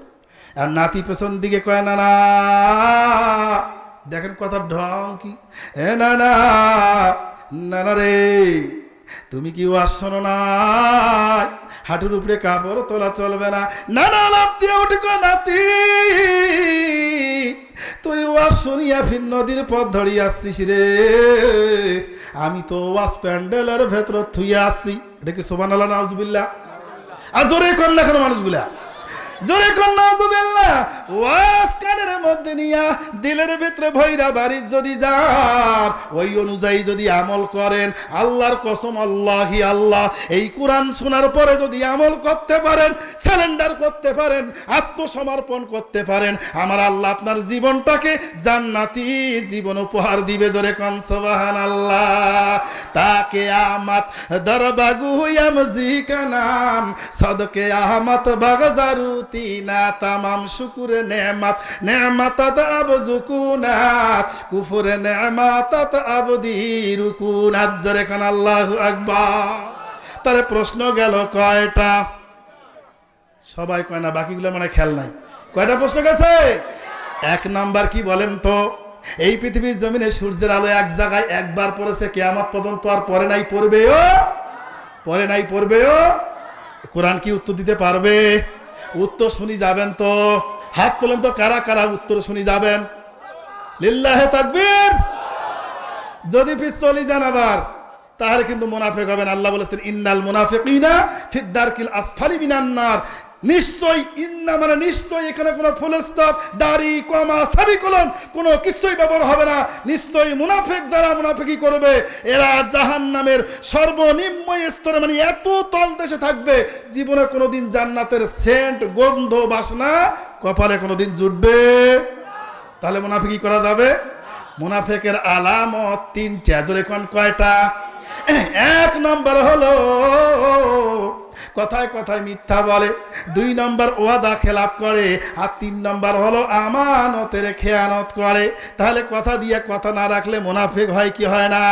আর নাতি পেছন দিকে কয়, নানা, দেখেন কথার ঢং কি, এ নানা, নানা রে, তুমি কি ওয়াজ শোনো না? হাঁটুর উপরে কাপড় তোলা চলবে না। নানা লাফ দিয়ে উঠে কয়, নাতি, তুই ওয়াজ শুনিয়া ফির নদীর পথ ধরিয়ে আসছিস রে, আমি তো ওয়াজ প্যান্ডেলের ভেতর থুইয়া আসছি। এটা কি সুবহানাল্লাহ নাউজুবিল্লাহ? আর জোরে কর না কেন মানুষগুলা, জোরে কর নাউজুবিল্লাহ। ওয়াজ কানের মধ্যে নিয়া দিলের ভিতরে ভৈরা বাড়ির যদি যান, ওই অনুযায়ী যদি আমল করেন, আল্লাহর কসম, আল্লাহি আল্লাহ, এই কোরআন শোনার পরে যদি আমল করতে পারেন, সারেন্ডার করতে পারেন, আত্মসমর্পণ করতে পারেন, আমার আল্লাহ আপনার জীবনটাকে জান্নাতি জীবন উপহার দিবে। জোরে কোন সুবহানাল্লাহ। তাকে আমাত দরবাগু ইয়ামজিকা নাম সদকে আহমত বাগজারুতি না তামাম শুকুরে নেমাত নেমাতাত আবজুকুনাত কুফরে নেমাতাত আবদি রুকুনাত। জোরে কোন আল্লাহু আকবার। তাহলে প্রশ্ন গেল কয়টা? সবাই কয় না, বাকিগুলো মানে খেয়াল নাই। কয়টা প্রশ্ন গেছে? 1 নাম্বার কি বলেন তো? এই পৃথিবীর জমিনে সূর্যের আলো এক জায়গায় একবার পড়েছে, কিয়ামত পর্যন্ত আর পরে নাই, পড়বেও, পরে নাই, পড়বেও। কোরআন কি উত্তর দিতে পারবে? উত্তর শুনি যাবেন তো? হাত তোলেন তো, কারা কারা উত্তর শুনি যাবেন? লিল্লাহে তাকবীর। যদি পিছলি যান আবার, তাহলে কিন্তু মুনাফিক হবেন। আল্লাহ বলেছেন, ইন্নাল মুনাফিকিনা ফিদ দারকিল আসফালি মিনান নার। নিশ্চয়, ইন্না মানে নিশ্চয়, এখানে কোনো ফুল স্টপ, দাড়ি, কমা, সেমিকোলন কোনো কিছুই ব্যবহার হবে না। নিশ্চয় মুনাফিক যারা মুনাফিকি করবে, এরা জাহান্নামের সর্বনিম্ন স্তরে, মানে এত তলদেশে থাকবে, জীবনে কোনোদিন জান্নাতের সেন্ট, গন্ধ, বাসনা কপালে কোনোদিন জুটবে। তাহলে মুনাফিকি করা যাবে? মুনাফিকের আলামত 3টা। জোরে কোন কয়টা? 1 নম্বর হলো কথায় কথায় মিথ্যা বলে, 2 নম্বর ওয়াদা খেলাপ করে, আর 3 নম্বর হলো আমানতের খেয়ানত করে। তাহলে কথা দিয়ে কথা না রাখলে মুনাফিক হয় কি হয় না?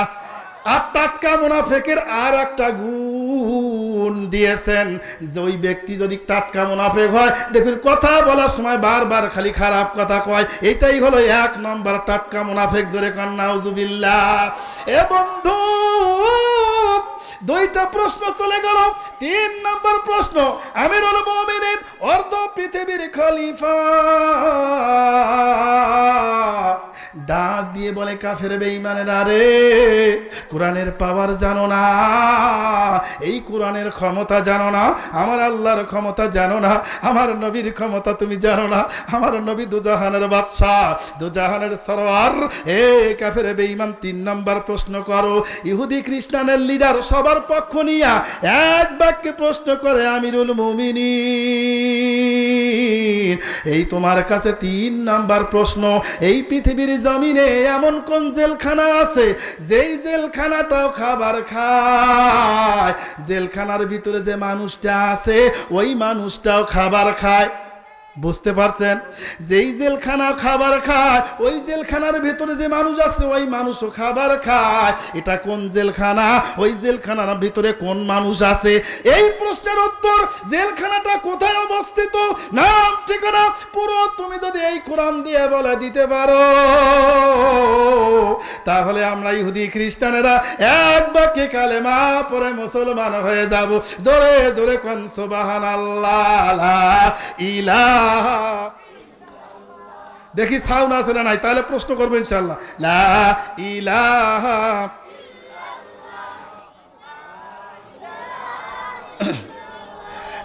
আর টাটকা মুনাফিকের আর একটা গুণ দিয়েছেন, যে ওই ব্যক্তি যদি টাটকা মুনাফিক হয়, দেখবেন কথা বলার সময় বারবার খালি খারাপ কথা কয়। এটাই হলো 1 নম্বর টাটকা মুনাফিক। জোরে কোন নাউজুবিল্লাহ। এ বন্ধু, 2টা প্রশ্ন চলে গেল। 3 নম্বর প্রশ্ন, আমিরুল মুমিনিন অর্ধ পৃথিবীর খলিফা ডাক দিয়ে বলে, কাফের বেঈমানেরা রে, কোরআনের পাওয়ার জানো না, এই কোরআনের ক্ষমতা জানো না, আমার আল্লাহর ক্ষমতা জানো না, আমার নবীর ক্ষমতা তুমি জানো না। আমার নবী দুজাহানের বাদশা, দুজাহানের সরওয়ার। এ কাফের বেঈমান, 3 নম্বর প্রশ্ন করো। ইহুদি খ্রিস্টানের লিডার সবার পক্ষ নিয়া এক বাক্যে প্রশ্ন করে, আমিরুল মুমিনিন, এই তোমার কাছে 3 নম্বর প্রশ্ন, এই পৃথিবীর জমিনে এমন কোন জেলখানা আছে যেই জেলখানাটাও খাবার খায়? জেলখানার ভিতরে যে মানুষটা আছে ওই মানুষটাও খাবার খায়। বুঝতে পারছেন? যেই জেলখানা খাবার খায় ওই জেলখানার ভেতরে যে মানুষ আছে ওই মানুষও খাবার খায়। এটা কোন জেলখানা? ওই জেলখানার ভিতরে কোন মানুষ আছে? এই প্রশ্নের উত্তর জেলখানাটা কোথায় অবস্থিত, নাম ঠিকানা পুরো তুমি যদি এই কোরআন দিয়ে বলে দিতে পারো, তাহলে আমরা ইহুদি খ্রিস্টানেরা এক বাক্যে কালেমা পড়ে মুসলমান হয়ে যাব। জোরে জোরে কোন সুবহানাল্লাহ, লা ইলাহা। দেখি সাউন্ড আছে না নাই, তাহলে প্রশ্ন করবো ইনশাআল্লাহ। লা ইলাহা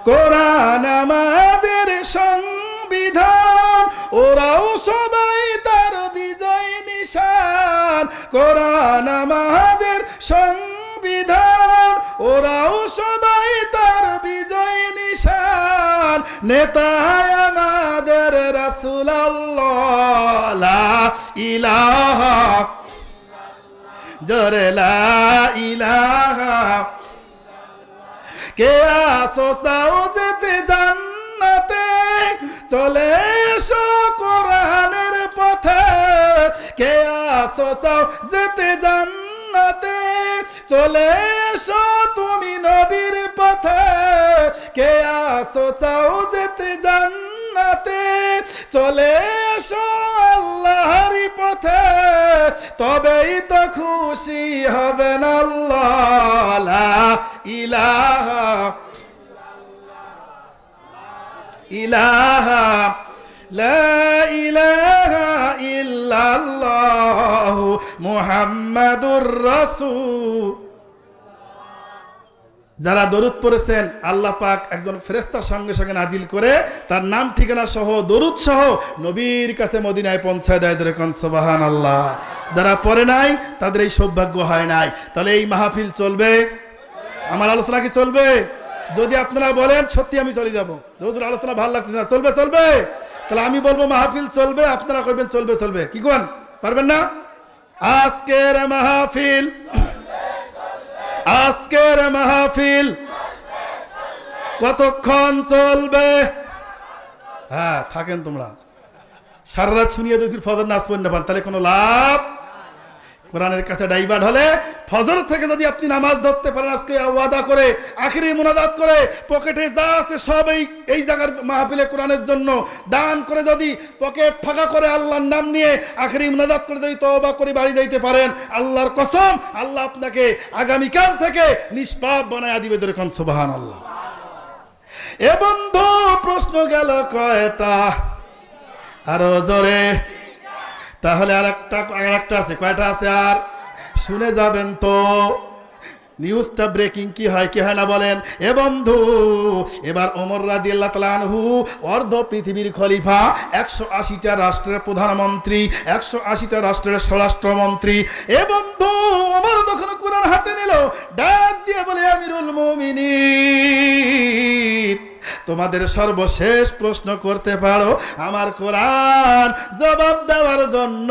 কোরআন আমাদের সংবিধান, ওরাও সবাই তার বিজয় নিশান। কোরআন আমাদের সংবিধান, ওরাও সবাই তার বিজয় নিশান। নেতা আমাদের রাসূলুল্লাহ, লা ইলাহা, জোরে লা ইলাহা। কে আসো চাও যেতে জান্নাতে, চলে এসো কোরআনের পথে। কে আসো চাও যেতে জান্নাতে, চলে এসো তুমি নবীর পথে। কে আসো চাও যেতে জান্নাতে, চলে এসো আল্লাহর পথে। তবেই তো খুশি হবেন আল্লাহ, লা ইলাহা ইলাহা, লা ইলাহা ইল্লাল্লাহু মুহাম্মাদুর রাসূল। যারা দরুদ পড়েছেন আল্লাহ পাক একজন ফেরেশতার সঙ্গে সঙ্গে নাজিল করে তার নাম ঠিকানা সহ দরুদ সহ নবীর কাছে মদিনায় পৌঁছায় দেয়। যেরকম সুবহানাল্লাহ। যারা পড়ে নাই তাদের এই সৌভাগ্য হয় নাই। তাহলে এই মাহফিল চলবে, আমার আলোচনা কি চলবে? যদি আপনারা বলেন সত্যি আমি চলে যাব, যদি আলোচনা ভালো লাগতেছে না, চলবে চলবে, তাহলে আমি বলবো মাহফিল চলবে, আপনারা কইবেন চলবে চলবে। কি কোন পারবেন না? আজকের মাহফিল, আজকের মাহফিল কতক্ষণ চলবে? হ্যাঁ থাকেন তোমরা, সারা রাত শুনিয়ে যদি ফজর নাচ পড়ে না পান তাহলে কোনো লাভ। কোরআনের কাছে ডাইভার্ট হলে ফজর থেকে যদি আপনি নামাজ ধরতে পারেন আজকে ওয়াদা করে, আখিরি মুনাজাত করে, পকেটে যা আছে সব এই জায়গার মাহফিলে কোরআনের জন্য দান করে, যদি পকেট ফাঁকা করে আল্লাহর নাম নিয়ে আখিরি মুনাজাত করে যদি তওবা করে বাড়ি যাইতে পারেন, আল্লাহর কসম আল্লাহ আপনাকে আগামীকাল থেকে নিষ্পাপ বানায়া দিবে। যেরকম সুবহানাল্লাহ। এ বন্ধু প্রশ্ন গেল কয়টা? আরো জোরে। তাহলে আরেকটা আছে, কয়টা আছে? আর শুনে যাবেন তো নিউজটা ব্রেকিং কি হয় কি হয় না বলেন। এ বন্ধু এবার ওমর রাদিয়াল্লাহু তাআলা আনহু অর্ধ পৃথিবীর খলিফা, 180টা রাষ্ট্রের প্রধানমন্ত্রী, 180টা রাষ্ট্রের স্বরাষ্ট্রমন্ত্রী। এ বন্ধু ওমর যখন কোরআন হাতে নিল ডাক দিয়ে বলে, আমিরুল মুমিনিন তোমাদের সর্বশেষ প্রশ্ন করতে পারো, আমার কোরআন জবাব দেওয়ার জন্য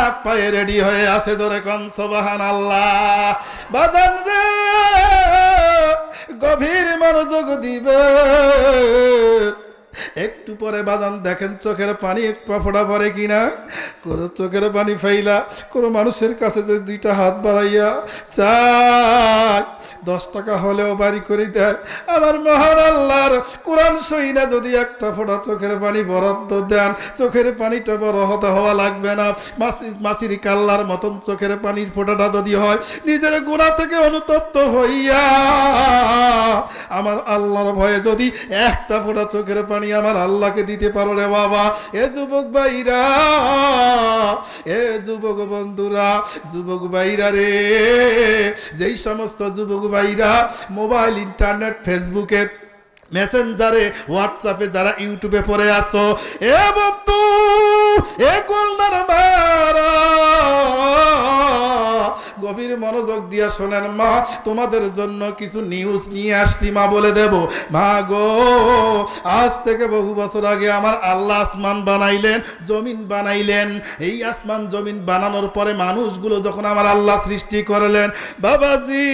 এক পায়ে রেডি হয়ে আছে। জোরে কোন সুবহানাল্লাহ। বাদান রে গভীর মনোযোগ দিবে। একটু পরে বাদান দেখেন চোখের পানি একটু ফোটা পড়ে কিনা। কোনো চোখের পানি ফাইলা কোনো মানুষের কাছে যদি দুইটা হাত বাড়াইয়া চায় 10 টাকা হলেও বাড়ি করে দেয়, আমার মহান আল্লাহর কোরআন সহিনা যদি একটা ফোঁটা চোখের পানি বরাদ্দ দেন, চোখের পানিটা বড় হতে হওয়া লাগবে না, মাসির কাল্লার মতন চোখের পানির ফোঁটাটা যদি হয় নিজের গুনাহ থেকে অনুতপ্ত হইয়া আমার আল্লাহর ভয়ে যদি একটা ফোঁটা চোখের পানি আমার আল্লাহকে দিতে পারো রে বাবা। এ যুবক ভাইরা, এ যুবক বন্ধুরা, যুবক ভাইরা রে, যেই সমস্ত যুবক ভাইরা মোবাইল, ইন্টারনেট, ফেসবুকে, মেসেঞ্জারে, হোয়াটসঅ্যাপে, যারা ইউটিউবে পড়ে আসো, এ বন্ধু এ কল্যাণ মারা গভীর মনোযোগ দিয়া শোনেন। মা তোমাদের জন্য কিছু নিউজ নিয়ে আসছি মা, বলে দেব। মা গো, আজ থেকে বহু বছর আগে আমার আল্লাহ আসমান বানাইলেন, জমিন বানাইলেন। এই আসমান জমিন বানানোর পরে মানুষগুলো যখন আমার আল্লাহ সৃষ্টি করলেন, বাবাজি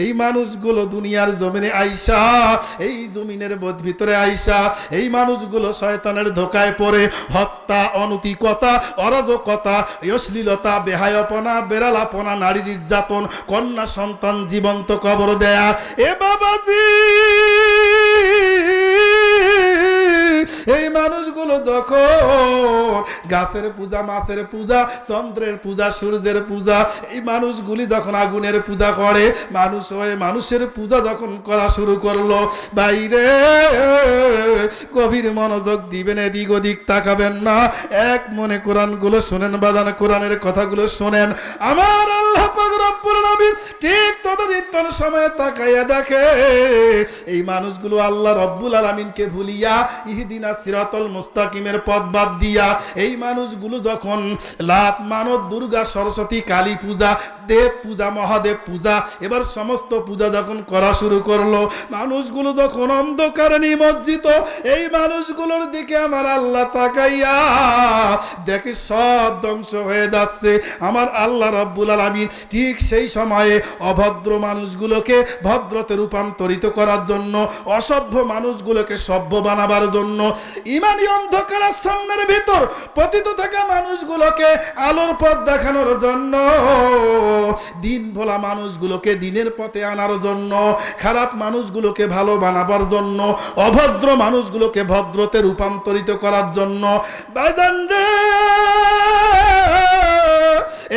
এই মানুষগুলো দুনিয়ার জমিনে আইসা, এই জমিনের ভিতরে আইসা এই মানুষগুলো শয়তানের ধোকায় পড়ে হত্যা, অনৈতিকতা, অরাজকতা, অশ্লীলতা, বেহায়াপনা, বেড়ালাপনা, নারী নির্যাতন, কন্যা সন্তান জীবন্ত কবর দেয়া। এ বাবাজি, এই মানুষগুলো যখন গাছের পূজা, মাছের পূজা, চন্দ্রের পূজা, সূর্যের পূজা, এই মানুষগুলি যখন আগুনের পূজা করে, মানুষ হয়ে মানুষের পূজা যখন করা শুরু করলো, বাইরে গভীর মনোযোগ দিবেন, এদিক ওদিক তাকাবেন না, এক মনে কোরআনগুলো শোনেন, বাদান কোরআনের কথাগুলো শোনেন। আমার আল্লাহ পাক রব্বুল আলামিন ঠিক ততদিন তোর সময় তাকাইয়া দেখে এই মানুষগুলো আল্লাহ রব্বুল আলামিনকে ভুলিয়া ইহদিনা সিরাতাল মুস্তাকিমের পথ বাদ দিয়া এই মানুষগুলো যখন লাত, মানত, দুর্গা, সরস্বতী, কালী পূজা, দেব পূজা, মহাদেব পূজা, এবার সমস্ত পূজা যখন করা শুরু করলো, মানুষগুলো যখন অন্ধকারে নিমজ্জিত, এই মানুষগুলোর দিকে আমার আল্লাহ তাকাইয়া দেখে সব ধ্বংস হয়ে যাচ্ছে। আমার আল্লাহ রব্বুল আলামিন ঠিক সেই সময়ে অভদ্র মানুষগুলোকে ভদ্রতে রূপান্তরিত করার জন্য, অসভ্য মানুষগুলোকে সভ্য বানাবার জন্য, ইমানি অন্ধকার আচ্ছন্নের ভিতর পতিত থাকা মানুষগুলোকে আলোর পথ দেখানোর জন্য, দিন ভোলা মানুষগুলোকে দিনের পথে আনার জন্য, খারাপ মানুষগুলোকে ভালো বানাবার জন্য, অভদ্র মানুষগুলোকে ভদ্রতে রূপান্তরিত করার জন্য। বাজান রে,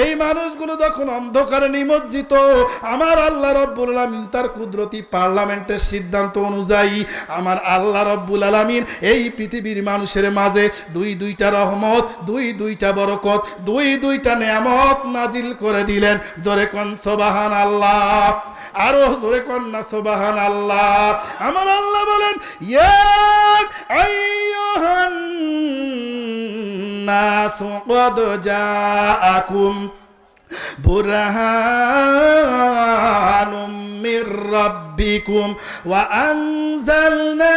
এই মানুষগুলো যখন অন্ধকারে নিমজ্জিত, আমার আল্লাহ রব্বুল আলামিন তার কুদরতি পার্লামেন্টের সিদ্ধান্ত অনুযায়ী আমার আল্লাহ রব্বুল আলামিন এই পৃথিবীর মানুষের মাঝে দুইটা রহমত, দুইটা বরকত, দুইটা নেয়ামত নাজিল করে দিলেন। জোরে কোন সুবহানাল্লাহ, আরো জোরে কোন না সুবহানাল্লাহ। আমার আল্লাহ বলেন, ইয়া আইয়ুহান নাসু ক্বাদ জাআকুম বুরহানুম মির রাব্বিকুম ওয়া আনজালনা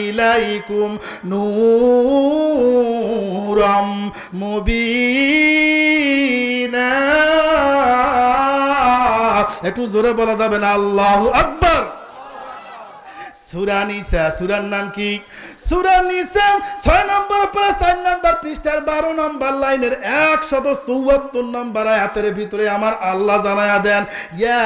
ইলাইকুম নূরাম মুবিনা। একটু জোরে বলা যাবে না? আল্লাহু আকবার। সূরা নিসা, সূরার নাম কি? সূরা নিসা 6 নম্বর পারা 4 নম্বর পৃষ্ঠার 12 নম্বর লাইনের 174 নম্বর আয়াতের ভিতরে আমার আল্লাহ জানায়া দেন, ইয়া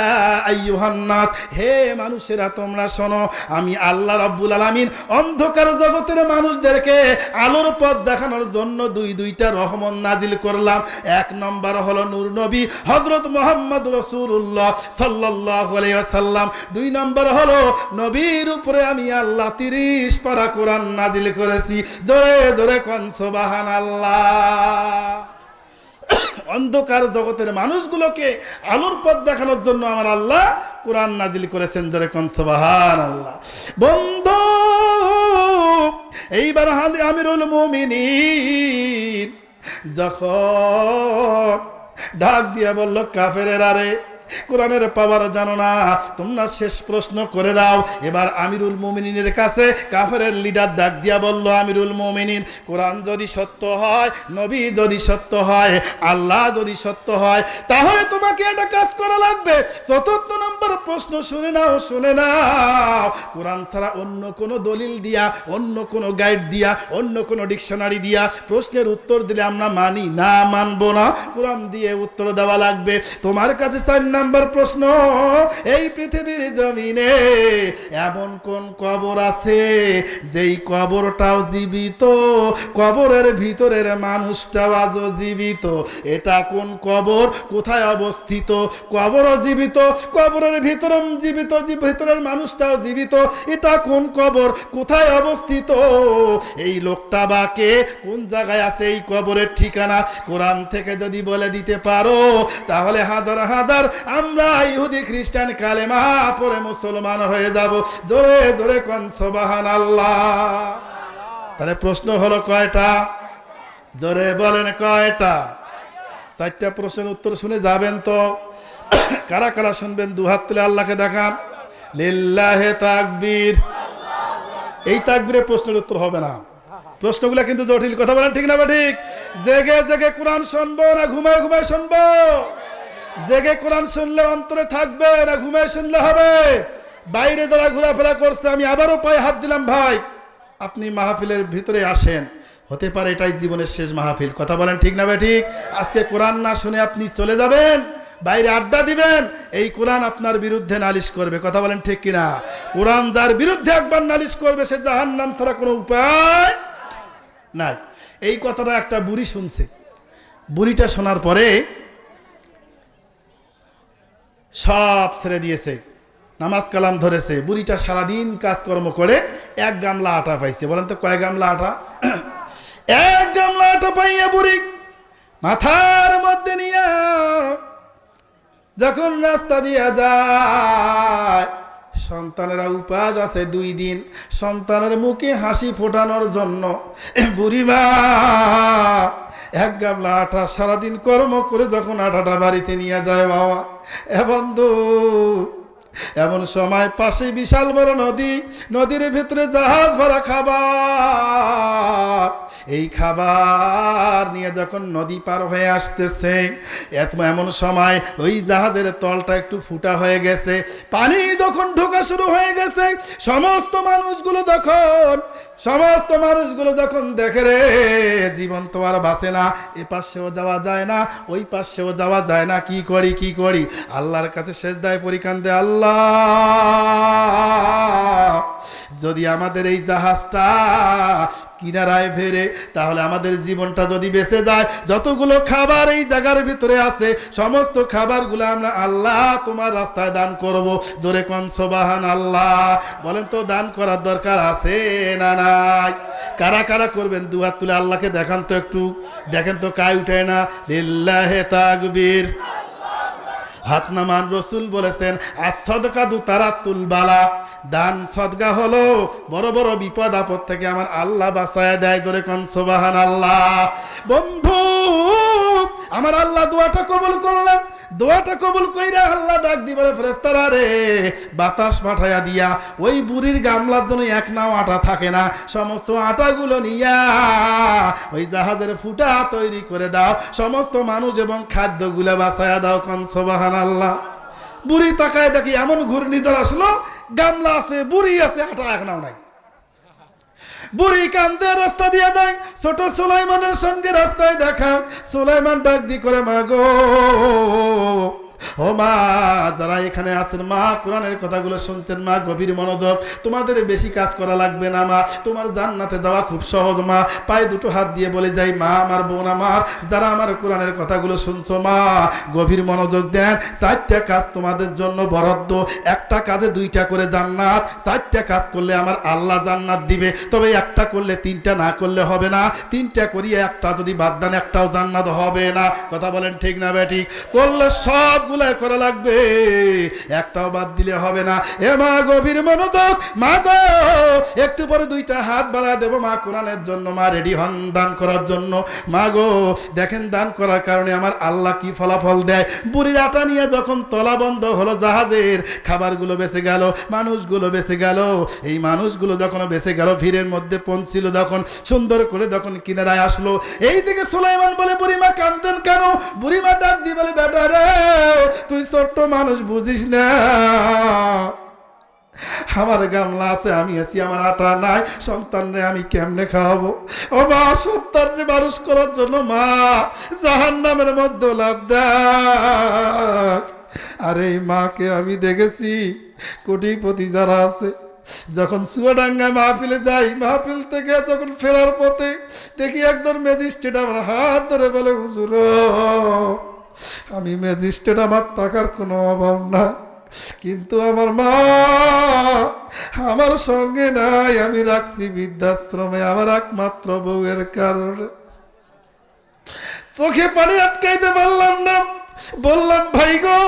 আইয়ুহান নাস, হে মানুষেরা তোমরা শোনো, আমি আল্লাহ রাব্বুল আলামিন অন্ধকার জগতের মানুষদেরকে আলোর পথ দেখানোর জন্য দুইটা রহমত নাজিল করলাম। 1 নম্বর হলো নূর নবী হযরত মুহাম্মদ রাসূলুল্লাহ সাল্লাল্লাহু আলাইহি ওয়াসাল্লাম। 2 নম্বর হলো নবীর উপরে আমি আল্লাহ 30 পারা কোরআন নাজিল করেছি। জোরে জোরে কোন সুবহানাল্লাহ। অন্ধকার জগতের মানুষগুলোকে আলোর পথ দেখানোর জন্য আমার আল্লাহ কোরআন নাজিল করেছেন। জোরে কোন সুবহানাল্লাহ। বন্ধু, এইবার আমিরুল মুমিনিন যখন ডাক দিয়া বলল, কাফেরেরা রে, কোরআনের পাওয়ার জানো না, তোমরা শেষ প্রশ্ন করে দাও। এবার আমিরুল মুমিনিনের কাছে কাফেরের লিডার ডাক দিয়া বলল, আমিরুল মুমিনিন, কোরআন যদি সত্য হয়, নবী যদি সত্য হয়, আল্লাহ যদি সত্য হয়, তাহলে তোমাকে একটা কাজ করা লাগবে। 4 নম্বর প্রশ্ন শুনে নাও, শুনে নাও। কোরআন ছাড়া অন্য কোনো দলিল দিয়া, অন্য কোনো গাইড দিয়া, অন্য কোনো ডিকশনারি দিয়া প্রশ্নের উত্তর দিলে আমরা মানি না, মানবো না। কোরআন দিয়ে উত্তর দেওয়া লাগবে। তোমার কাছে 4 নম্বর প্রশ্ন, এই পৃথিবীর জমিনে এমন কোন কবর আছে যেই কবরটাও জীবিত, কবরের ভিতরের মানুষটাও আজও জীবিত? এটা কোন কবর, কোথায় অবস্থিত? কবরও জীবিত, কবরের ভিতরে জীবিত, ভিতরের মানুষটাও জীবিত। এটা কোন কবর, কোথায় অবস্থিত? এই লোকটা বাকে কোন জায়গায় আছে, এই কবরের ঠিকানা কোরআন থেকে যদি বলে দিতে পারো, তাহলে হাজার হাজার আমরা ইহুদি খ্রিস্টান কালেমা পড়ে মুসলমান হয়ে যাব। জোরে জোরে কোন সুবহানাল্লাহ। তাহলে প্রশ্ন হলো কয়টা? জোরে বলেন কয়টা? 4টা প্রশ্নের উত্তর শুনে যাবেন তো? কারা কারা শুনবেন? 2 হাত তুলে আল্লাহকে দেখান। লিল্লাহে তাকবীর। এই তাকবীরে প্রশ্নের উত্তর হবে না। প্রশ্নগুলো কিন্তু জটিল। কথা বলেন ঠিক না? ঠিক। জেগে জেগে কোরআন শুনবো না ঘুমায় ঘুমায় শুনবো? জেগে কোরআন শুনলে অন্তরে থাকবে না ঘুমে শুনলে হবে? বাইরে যারা ঘোরাফেরা করছে আমি আবারও পায়ে হাত দিলাম, ভাই আপনি মাহফিলের ভিতরে আসেন, হতে পারে এটাই জীবনের শেষ মাহফিল। কথা বলেন ঠিক না বে ঠিক? আজকে কোরআন না শুনে আপনি চলে যাবেন, বাইরে আড্ডা দিবেন, এই কোরআন আপনার বিরুদ্ধে নালিশ করবে। কথা বলেন ঠিক কিনা? কোরআন যার বিরুদ্ধে একবার নালিশ করবে সে জাহান্নাম ছাড়া কোনো উপায় নাই। এই কথাটা একটা বুড়ি শুনছে। বুড়িটা শোনার পরে সব ছেড়ে দিয়েছে, নামাজ কালাম ধরেছে। বুড়িটা সারাদিন কাজকর্ম করে এক গামলা আটা পাইছে। বলেন তো কয় গামলা আটা? এক গামলা আটা পাইয়া বুড়ি মাথার মধ্যে নিয়ে যখন রাস্তা দিয়া যায়, সন্তানেরা উপাস আছে 2 দিন, সন্তানের মুখে হাসি ফোটানোর জন্য বুড়িমা এক গামলা আটা সারাদিন কর্ম করে যখন আটাটা বাড়িতে নিয়ে যায়, বাবা এ বন্ধু এমন সময় পাশে বিশাল বড় নদী, নদীর ভিতরে জাহাজ ভরা খাবার। এই খাবার নিয়ে যখন নদী পার হয়ে আসতেছে, এমন সময় ওই জাহাজের তলটা একটু ফুটা হয়ে গেছে, পানি যখন ঢোকা শুরু হয়ে গেছে, সমস্ত মানুষগুলো যখন দেখে রে জীবন তো আর বাঁচে না, এ পাশেও যাওয়া যায় না, ওই পাশেও যাওয়া যায় না, কি করি? আল্লাহর কাছে সেজদায় পরিকান্দে, আল্লাহ যদি আমাদের এই জাহাজটা কিনারায় ভেড়ে, তাহলে আমাদের জীবনটা যদি বেঁচে যায়, যতগুলো খাবার এই জায়গার ভিতরে আছে সমস্ত খাবারগুলো আমরা আল্লাহ তোমার রাস্তায় দান করব। জোরে কোন সুবহানাল্লাহ। বলেন তো দান করার দরকার আছে না নাই? কারা কারা করবেন? 2 হাত তুলে আল্লাহকে দেখান তো একটু, দেখেন তো কায় উঠে না? লিল্লাহি তাকবীর। হাত নামান। রসুল বলেছেন আসদকা দুতারাতুল বালা, দান সদকা হলো বড় বড় বিপদ আপদ থেকে আমার আল্লাহ বাঁচায় দেয়। জোরে কোন সুবহানাল্লাহ। বন্ধু আমার আল্লাহ দোয়াটা কবুল করলেন। দোয়াটা কবুল কইরা আল্লাহ ডাক দি বলে, ফেরেশতারা রে বাতাস পাঠাইয়া দিয়া ওই বুড়ির গামলার জন্য এক নাও আটা থাকে না, সমস্ত আটাগুলো নিয়া ওই জাহাজের ফুটা তৈরি করে দাও, সমস্ত মানুষ এবং খাদ্যগুলো বাঁচাইয়া দাও। কোন সুবহানাল্লাহ। বুড়ি তাকায় দেখি এমন ঘূর্ণিঝড় আসলো, গামলা আছে, বুড়ি আছে, আটা এক নাও নাই। বুড়ি কান্দে রাস্তা দিয়ে দেয়, ছোট সুলাইমানের সঙ্গে রাস্তায় দেখা। সুলাইমান ডাক দি করে, মা গো, ও মা, যারা এখানে আছেন মা, কোরআনের কথাগুলো শুনছেন মা, গভীর মনোযোগ, তোমাদের বেশি কাজ করা লাগবে না মা, তোমার জান্নাতে যাওয়া খুব সহজ মা। পায়ে 2 হাত দিয়ে বলে যাই, মা আমার, বোন আমার, যারা আমার কোরআনের কথাগুলো শুনছো মা, গভীর মনোযোগ দেন। 4টা কাজ তোমাদের জন্য বরাদ্দ, একটা কাজে 2টা করে জান্নাত। 4টা কাজ করলে আমার আল্লাহ জান্নাত দিবে, তবে একটা করলে 3টা না করলে হবে না। 3টা করিয়ে একটা যদি বাদ দেন, একটাও জান্নাত হবে না। কথা বলেন ঠিক না বেঠিক? করলে সব গুলা করা লাগবে, একটাও বাদ দিলে হবে না। এ মা গভীর মনোযোগ, মা গো একটু পরে 2টা হাত বাড়া দেব মা কোরআনের জন্য, মা রেডি হন দান করার জন্য। মা গো দেখেন দান করার কারণে আমার আল্লাহ কি ফলাফল দেয়। বুড়ির আটা নিয়ে যখন তলা বন্ধ হলো, জাহাজের খাবারগুলো বেঁচে গেল, মানুষগুলো বেঁচে গেল। এই মানুষগুলো যখন বেঁচে গেল, ভিড়ের মধ্যে পৌঁছিল, যখন সুন্দর করে যখন কিনারায় আসলো, এই দিকে সুলাইমান বলে, বুড়িমা কাঁদেন কেন? বুড়িমা ডাক দিয়ে বলে, বেটা রে তুই ছোট্ট মানুষ বুঝিস না, আমার গামলা আছে, আমি আছি, আমার আটা নাই, সন্তানরে আমি কেমনে খাওয়াবো? ও মা, সন্তানরে মানুষ করার জন্য মা জাহান্নামের মধ্যে লাভ দেয়। আর এই মাকে আমি দেখেছি, কোটিপতি যারা আছে, যখন চুয়াডাঙ্গায় মাহফিলে যাই, মাহফিল থেকে যখন ফেরার পথে দেখি একজন ম্যাজিস্ট্রেট আমার হাত ধরে বলে, হুজুর আমি ম্যাজিস্ট্রেট, আমার টাকার কোনো অভাব না, কিন্তু আমার মা আমার সঙ্গে নাই, আমি রাখছি বৃদ্ধাশ্রমে আমার একমাত্র বউয়ের কারণে। চোখে পানি আটকাইতে পারলাম না, বললাম, ভাই গো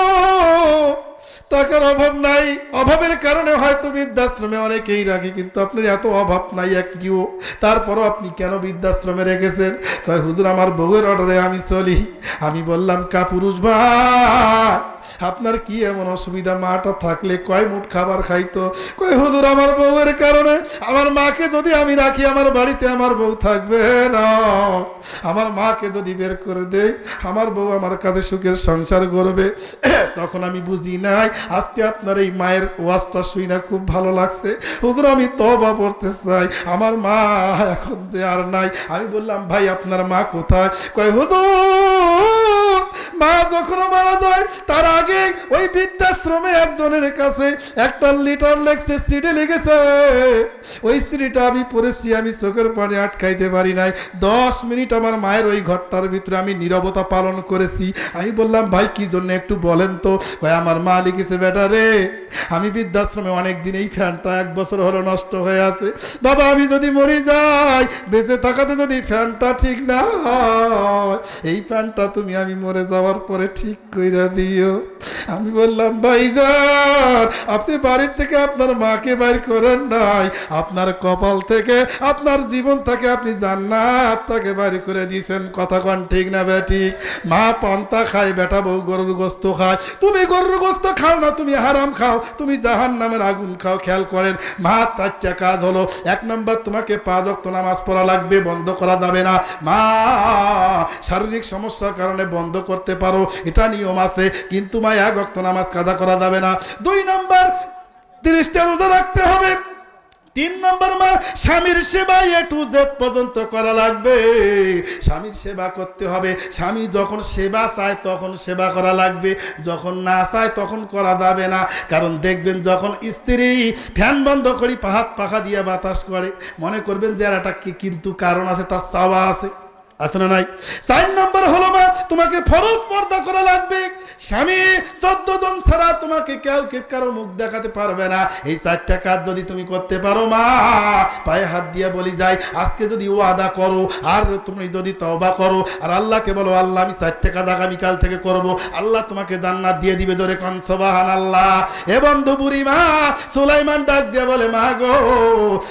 টাকার অভাব নাই, অভাবের কারণে হয়তো বৃদ্ধাশ্রমে অনেকেই রাখে, কিন্তু আপনার এত অভাব নাই একটিও, তারপরও আপনি কেন বৃদ্ধাশ্রমে রেখেছেন? কয় হুজুর আমার বউয়ের অর্ডারে আমি চলি। আমি বললাম কাপুরুষ ভাই, আপনার কি এমন অসুবিধা? মাটা থাকলে কয় মুঠ খাবার খাইতো। কয় হুজুর আমার বউয়ের কারণে আমার মাকে যদি আমি রাখি আমার বাড়িতে আমার বউ থাকবে না, আমার মাকে যদি বের করে দেয় আমার বউ আমার কাছে সুখের সংসার করবে। তখন আমি বুঝি নাই, আজকে আপনার এই মায়ের ওয়াজটা শুই না খুব ভালো লাগছে হুজুর, আমি তওবা পড়তে চাই, আমার মা এখন যে আর নাই। আমি বললাম ভাই আপনার মা কোথায়? কয় হুজুর মা যখন মারা যায় তার আগে ওই বৃদ্ধাশ্রমে একজনের কাছে একটা লিটার লেখছে, সিডি লিখেছে, ওই সিডিটা আমি পড়েছি, আমি চোখের পানি আটকাইতে পারি নাই। 10 মিনিট আমার মায়ের ওই ঘরটার ভিতরে আমি নীরবতা পালন করেছি। আমি বললাম ভাই কি জন্য একটু বলেন তো? কয় আমার মা লিখেছে বেটা রে, আমি বৃদ্ধাশ্রমে অনেক দিন, এই ফ্যানটা 1 বছর হলো নষ্ট হয়ে আছে, বাবা আমি যদি মরে যাই, বেঁচে থাকাতে যদি ফ্যানটা ঠিক না হয়, এই ফ্যানটা তুমি আমি মরে যাওয়ার পরে ঠিক কইরা দিও। আমি বললাম ভাইজান আপনি বাড়ির থেকে আপনার মাকে বাইর করেন নাই, আপনার কপাল থেকে আপনার জীবন থেকে আপনি জান্নাতটাকে বাইর করে দিয়েছেন। কথা কন ঠিক না বেঠিক? মা পান্তা খায়, বেটা বউ গরুর গোস্ত খায়, তুমি গরুর গোস্ত খাও না, তুমি হারাম খাও, তুমি জাহান্নামের আগুন খাও। খেয়াল করেন মা 4টা কাজ হলো। 1 নম্বর তোমাকে 5 ওয়াক্ত নামাজ পড়া লাগবে, বন্ধ করা যাবে না। মা শারীরিক সমস্যার কারণে বন্ধ করতে পারো, এটা নিয়ম আছে, কিন্তু মা 1 ওয়াক্ত নামাজ কাজা করা যাবে না। 2 নম্বর 30টা রোজা রাখতে হবে। 3 নম্বর মা স্বামীর সেবা A to Z পর্যন্ত করা লাগবে, স্বামীর সেবা করতে হবে। স্বামী যখন সেবা চায় তখন সেবা করা লাগবে, যখন না চায় তখন করা যাবে না। কারণ দেখবেন যখন স্ত্রী ফ্যান বন্ধ করি হাত পাখা দিয়ে বাতাস করে, মনে করবেন যে একটা কিন্তু কারণ আছে, তার চাওয়া আছে, আছে না নাই? 4 নম্বর হলো মা তোমাকে ফরজ পর্দা করা লাগবে। স্বামী 14 জন ছাড়া তোমাকে কেউ কারো মুখ দেখাতে পারবে না। এই 4টা কাজ যদি তুমি করতে পারো মা, পায়ে হাত দিয়ে বলি যাই আজকে যদি ওয়াদা করো আর তুমি যদি তওবা করো আর আল্লাহকে বলো আল্লাহ আমি 4টা কাজ আগামীকাল থেকে করব, আল্লাহ তোমাকে জান্নাত দিয়ে দিবে। জোরে কোন সুবহানাল্লাহ। এ বন্ধু বুড়ি মা সুলাইমান ডাক দিয়ে বলে মা গো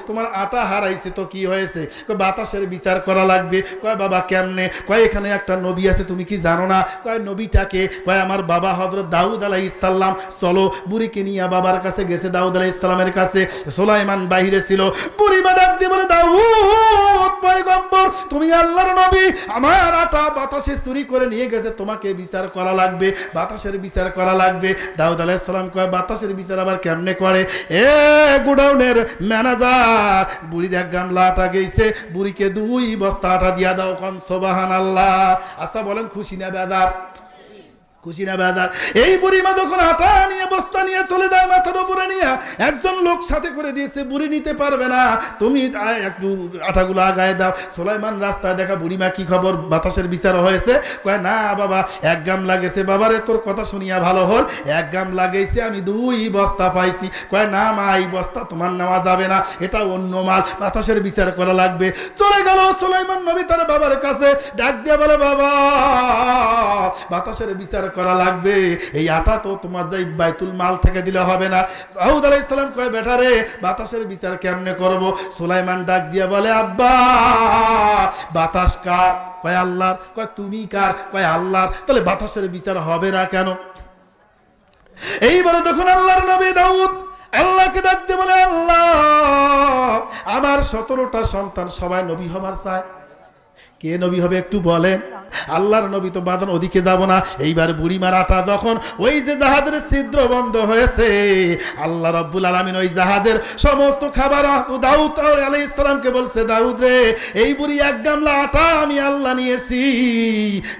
তোমার আটা হারাইছে তো কি হয়েছে? কয় বাতাসের বিচার করা লাগবে। কয় বাবা কেমনে? কয় এখানে একটা নবী আছে তুমি কি জানো না? কয় নবীটাকে? কয় আমার বাবা হযরত দাউদ আলাইহিস সালাম। চলো বুড়িকে নিয়ে বাবার কাছে গেছে, দাউদ আলাইহিস সালামের কাছে। সুলাইমান বাইরে ছিল। বুড়ি মা ডাক দিয়ে বলে দাউদ পয়গম্বর তুমি আল্লাহর নবী, আমার আটা বাতাসে চুরি করে নিয়ে গেছে, তোমাকে বিচার করা লাগবে, বাতাসের বিচার করা লাগবে। দাউদ আলাইহিস সালাম কয় বাতাসের বিচার আবার কেমনে করে? এ গোডাউনের ম্যানেজার, বুড়ির 1 গামলা আটা গেছে, বুড়িকে 2 বস্তা আটা দিয়া দাও। কোন সুবহানাল্লাহ। আচ্ছা বলেন খুশি না বেদার? খুশি না বেদার? এই বুড়ি মা যখন আটা নিয়ে বস্তা নিয়ে চলে যায় মাথার উপরে নিয়ে, একজন লোক সাথে করে দিয়েছে, বুড়ি নিতে পারবে না, তুমি একটু আটাগুলো আগায় দাও। সুলাইমান রাস্তায় দেখা বুড়িমা কি খবর, বাতাসের বিচার হয়েছে? কয় না বাবা 1 গামলা গেছে। বাবারে তোর কথা শুনিয়া ভালো হল, 1 গামলা গেছে, আমি 2 বস্তা পাইছি। কয় না মা এই বস্তা তোমার নেওয়া যাবে না, এটা অন্য মাল, বাতাসের বিচার করা লাগবে। চলে গেল সুলাইমান নবী তার বাবার কাছে, ডাক দিয়ে বলে বাবা বাতাসের বিচার করা লাগবে, এই আটা তো তোমার যাই বাইতুল মাল থেকে দিলে হবে না। দাউদ আলাইহিস সালাম কয় বেটা রে বাতাসের বিচার কেমনে করব? সুলাইমান ডাক দিয়া বলে আব্বা বাতাস কার? কয় আল্লাহর। কয় তুমি কার? কয় আল্লাহর। তাহলে বাতাসের বিচার হবে না কেন? এইবারে তখন আল্লাহর নবী দাউদ আল্লাহকে ডাক দিয়ে বলে আল্লাহ আমার 17টা সন্তান সবাই নবী হবার চায়, কে নবী হবে একটু বলেন? আল্লাহর নবী তো বাঁধন, ওদিকে যাব না। এইবার বুড়িমার আটা যখন ওই যে জাহাজের ছিদ্র বন্ধ হয়েছে, আল্লাহ রাব্বুল আলামিন ওই জাহাজের সমস্ত খাবার দাউদ আলাইহিস সালামকে বলছে দাউদ রে এই বুড়ি 1 গামলা আটা আমি আল্লাহ নিয়েছি।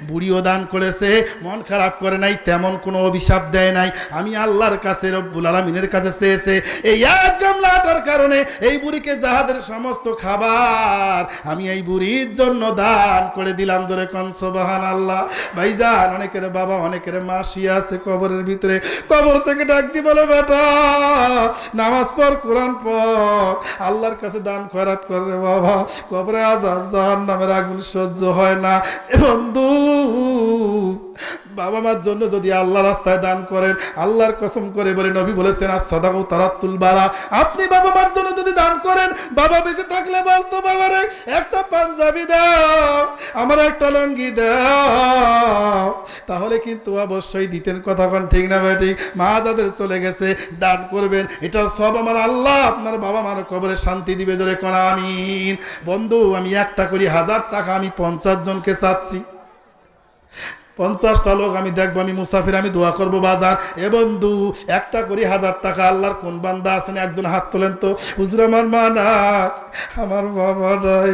বুড়িও দান করেছে, মন খারাপ করে নাই, তেমন কোনো অভিশাপ দেয় নাই। আমি আল্লাহর কাছে রব্বুল আলামিনের কাছে চেয়েছে এই 1 গামলা আটার কারণে এই বুড়িকে জাহাজের সমস্ত খাবার আমি এই বুড়ির জন্য দান করে দিলাম। ধরে কোন সুবহানাল্লাহ। ভাইজান অনেকের বাবা অনেকের মা শুয়ে আছে কবরের ভিতরে, কবর থেকে ডাক দি বলে বেটা নামাজ পড়, কোরআন পড়, আল্লাহর কাছে দান খয়রাত কর রে বাবা, কবরে আযাব জাহান্নামের আগুন সহ্য হয় না। এ বন্ধু বাবা মার জন্য যদি আল্লাহ রাস্তায় দান করেন, আল্লাহর কসম করে বলে নবী বলেছেন as-সাদাকাউ তারাত্তুল বারা, আপনি বাবা মার জন্য যদি দান করেন, বাবা বেঁচে থাকলে বলতো বাবারে একটা পাঞ্জাবি দাও, আমার একটা লুঙ্গি দাও, তাহলে কিন্তু অবশ্যই দিতেন। কথা কোন ঠিক না ভাই? ঠিক। মা যাদের চলে গেছে দান করবেন, এটা সব আমার আল্লাহ আপনার বাবা মার কবরে শান্তি দিবে। জোরে কোন আমিন। বন্ধু, আমি একটা করি 1000 টাকা আমি 50 জনকে চাচ্ছি, 50টা লোক আমি দেখবো, আমি মুসাফির, আমি দোয়া করবো বাজার। এ বন্ধু, একটা করি 1000 টাকা। আল্লাহর কোন বান্দা আছেন একজন হাত তোলেন তো। হুজুর আমার মা না, আমার বাবা নাই,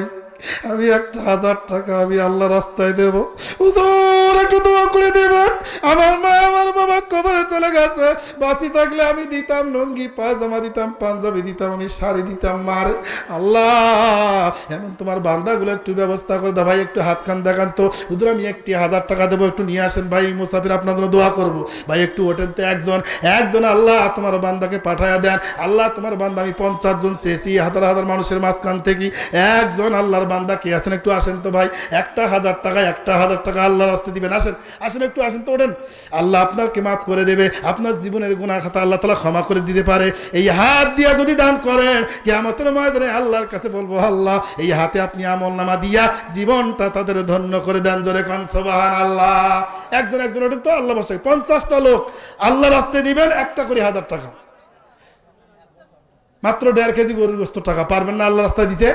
আমি একটা 1000 টাকা আমি আল্লাহ রাস্তায় দেব। হুজুর একটু দোয়া করে দেবেন, আমার মা আমার বাবা কবরে চলে গেছে, বাঁচি থাকলে আমি দিতাম লুঙ্গি পায়জামা দিতাম, পাঞ্জাবি দিতাম, আমি শাড়ি দিতাম মার। আল্লাহ এমন তোমার বান্দাগুলো একটু ব্যবস্থা করে দাও। ভাই একটু হাত খান দেখান তো। হুজুর আমি একটি 1000 টাকা দেবো, একটু নিয়ে আসেন ভাই, মুসাফির আপনার জন্য দোয়া করবো। ভাই একটু ওঠেন তো। একজন আল্লাহ তোমার বান্দাকে পাঠায়া দেন। আল্লাহ তোমার বান্দা, আমি 50 জন চেয়েছি, হাজার হাজার মানুষের মাঝখান থেকে একজন আল্লাহর বান্দা কে আছেন? একটু আসেন তো ভাই। একটা 1000 টাকা, একটা 1000 টাকা আল্লাহর রাস্তায় দিবেন। আসেন আসেন, একটু আসেন তো, ওঠেন। আল্লাহ আপনাকে মাফ করে দেবে, আপনার জীবনের গুনাহ খাতা আল্লাহ তাআলা ক্ষমা করে দিতে পারে। এই হাত দিয়া যদি দান করেন, কিয়ামতের ময়দানে আল্লাহর কাছে বলবো, আল্লাহ এই হাতে আপনি আমলনামা দিয়া জীবনটা তাদের ধন্য করে দেন। জোরে কোন সুবহানাল্লাহ। একজন ওঠেন তো। আল্লাহ বসে 50টা লোক আল্লাহ রাস্তায় দিবেন, একটা করে 1000 টাকা, মাত্র 1.5 কেজি গরুর গোশত টাকা। পারবেন না আল্লাহ রাস্তায় দিতে?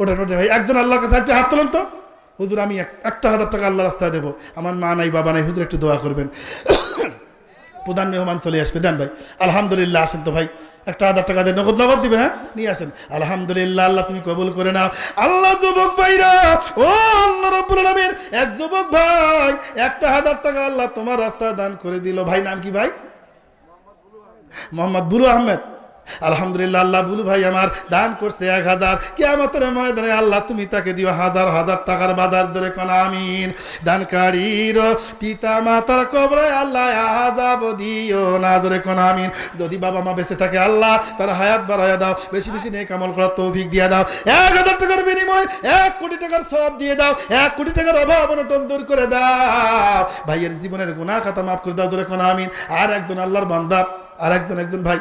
ওঠেন ভাই, একজন আল্লাহর কাছে একটু হাত তোলেন তো। হুজুর আমি একটা 1000 টাকা আল্লাহ রাস্তায় দেবো, আমার মা নাই বাবা নাই, হুজুর একটু দোয়া করবেন। প্রধান মেহমান চলে আসবে, দেন ভাই। আলহামদুলিল্লাহ, আসেন তো ভাই, একটা 1000 টাকা দেন, নগদ দিবেন। হ্যাঁ নিয়ে আসেন। আলহামদুলিল্লাহ, আল্লাহ তুমি কবুল করে নাও। আল্লাহ যুবক ভাইরা, ও আল্লাহ রাব্বুল আলামিন, এক যুবক ভাই একটা 1000 টাকা আল্লাহ তোমার রাস্তায় দান করে দিল। ভাই নাম কি ভাই? মোহাম্মদ বুলু আহমেদ। আলহামদুলিল্লাহ, আল্লাহ বুলু ভাই আমার দান করছে 1000। কিয়ামতের ময়দানে আল্লাহ তুমি তাকে দিও হাজার হাজার টাকার বাজার। জোরে কোন আমিন। দানকারীর পিতা মাতার কবরে আল্লাহ আযাব দিও না। জোরে কোন আমিন। যদি বাবা মা বেঁচে থাকে আল্লাহ তার হায়াত বাড়ায়া দাও, বেশি বেশি নেক আমল করার তৌফিক দিয়ে দাও। 1000 টাকার বিনিময়ে 1 কোটি টাকার সওয়াব দিয়ে দাও, 1 কোটি টাকার অভাব অনটন দূর করে দাও, ভাইয়ের জীবনের গুনাহ খাতা মাফ করে দাও। জোরে কোন আমিন। আর একজন আল্লাহর বান্দা, আর একজন ভাই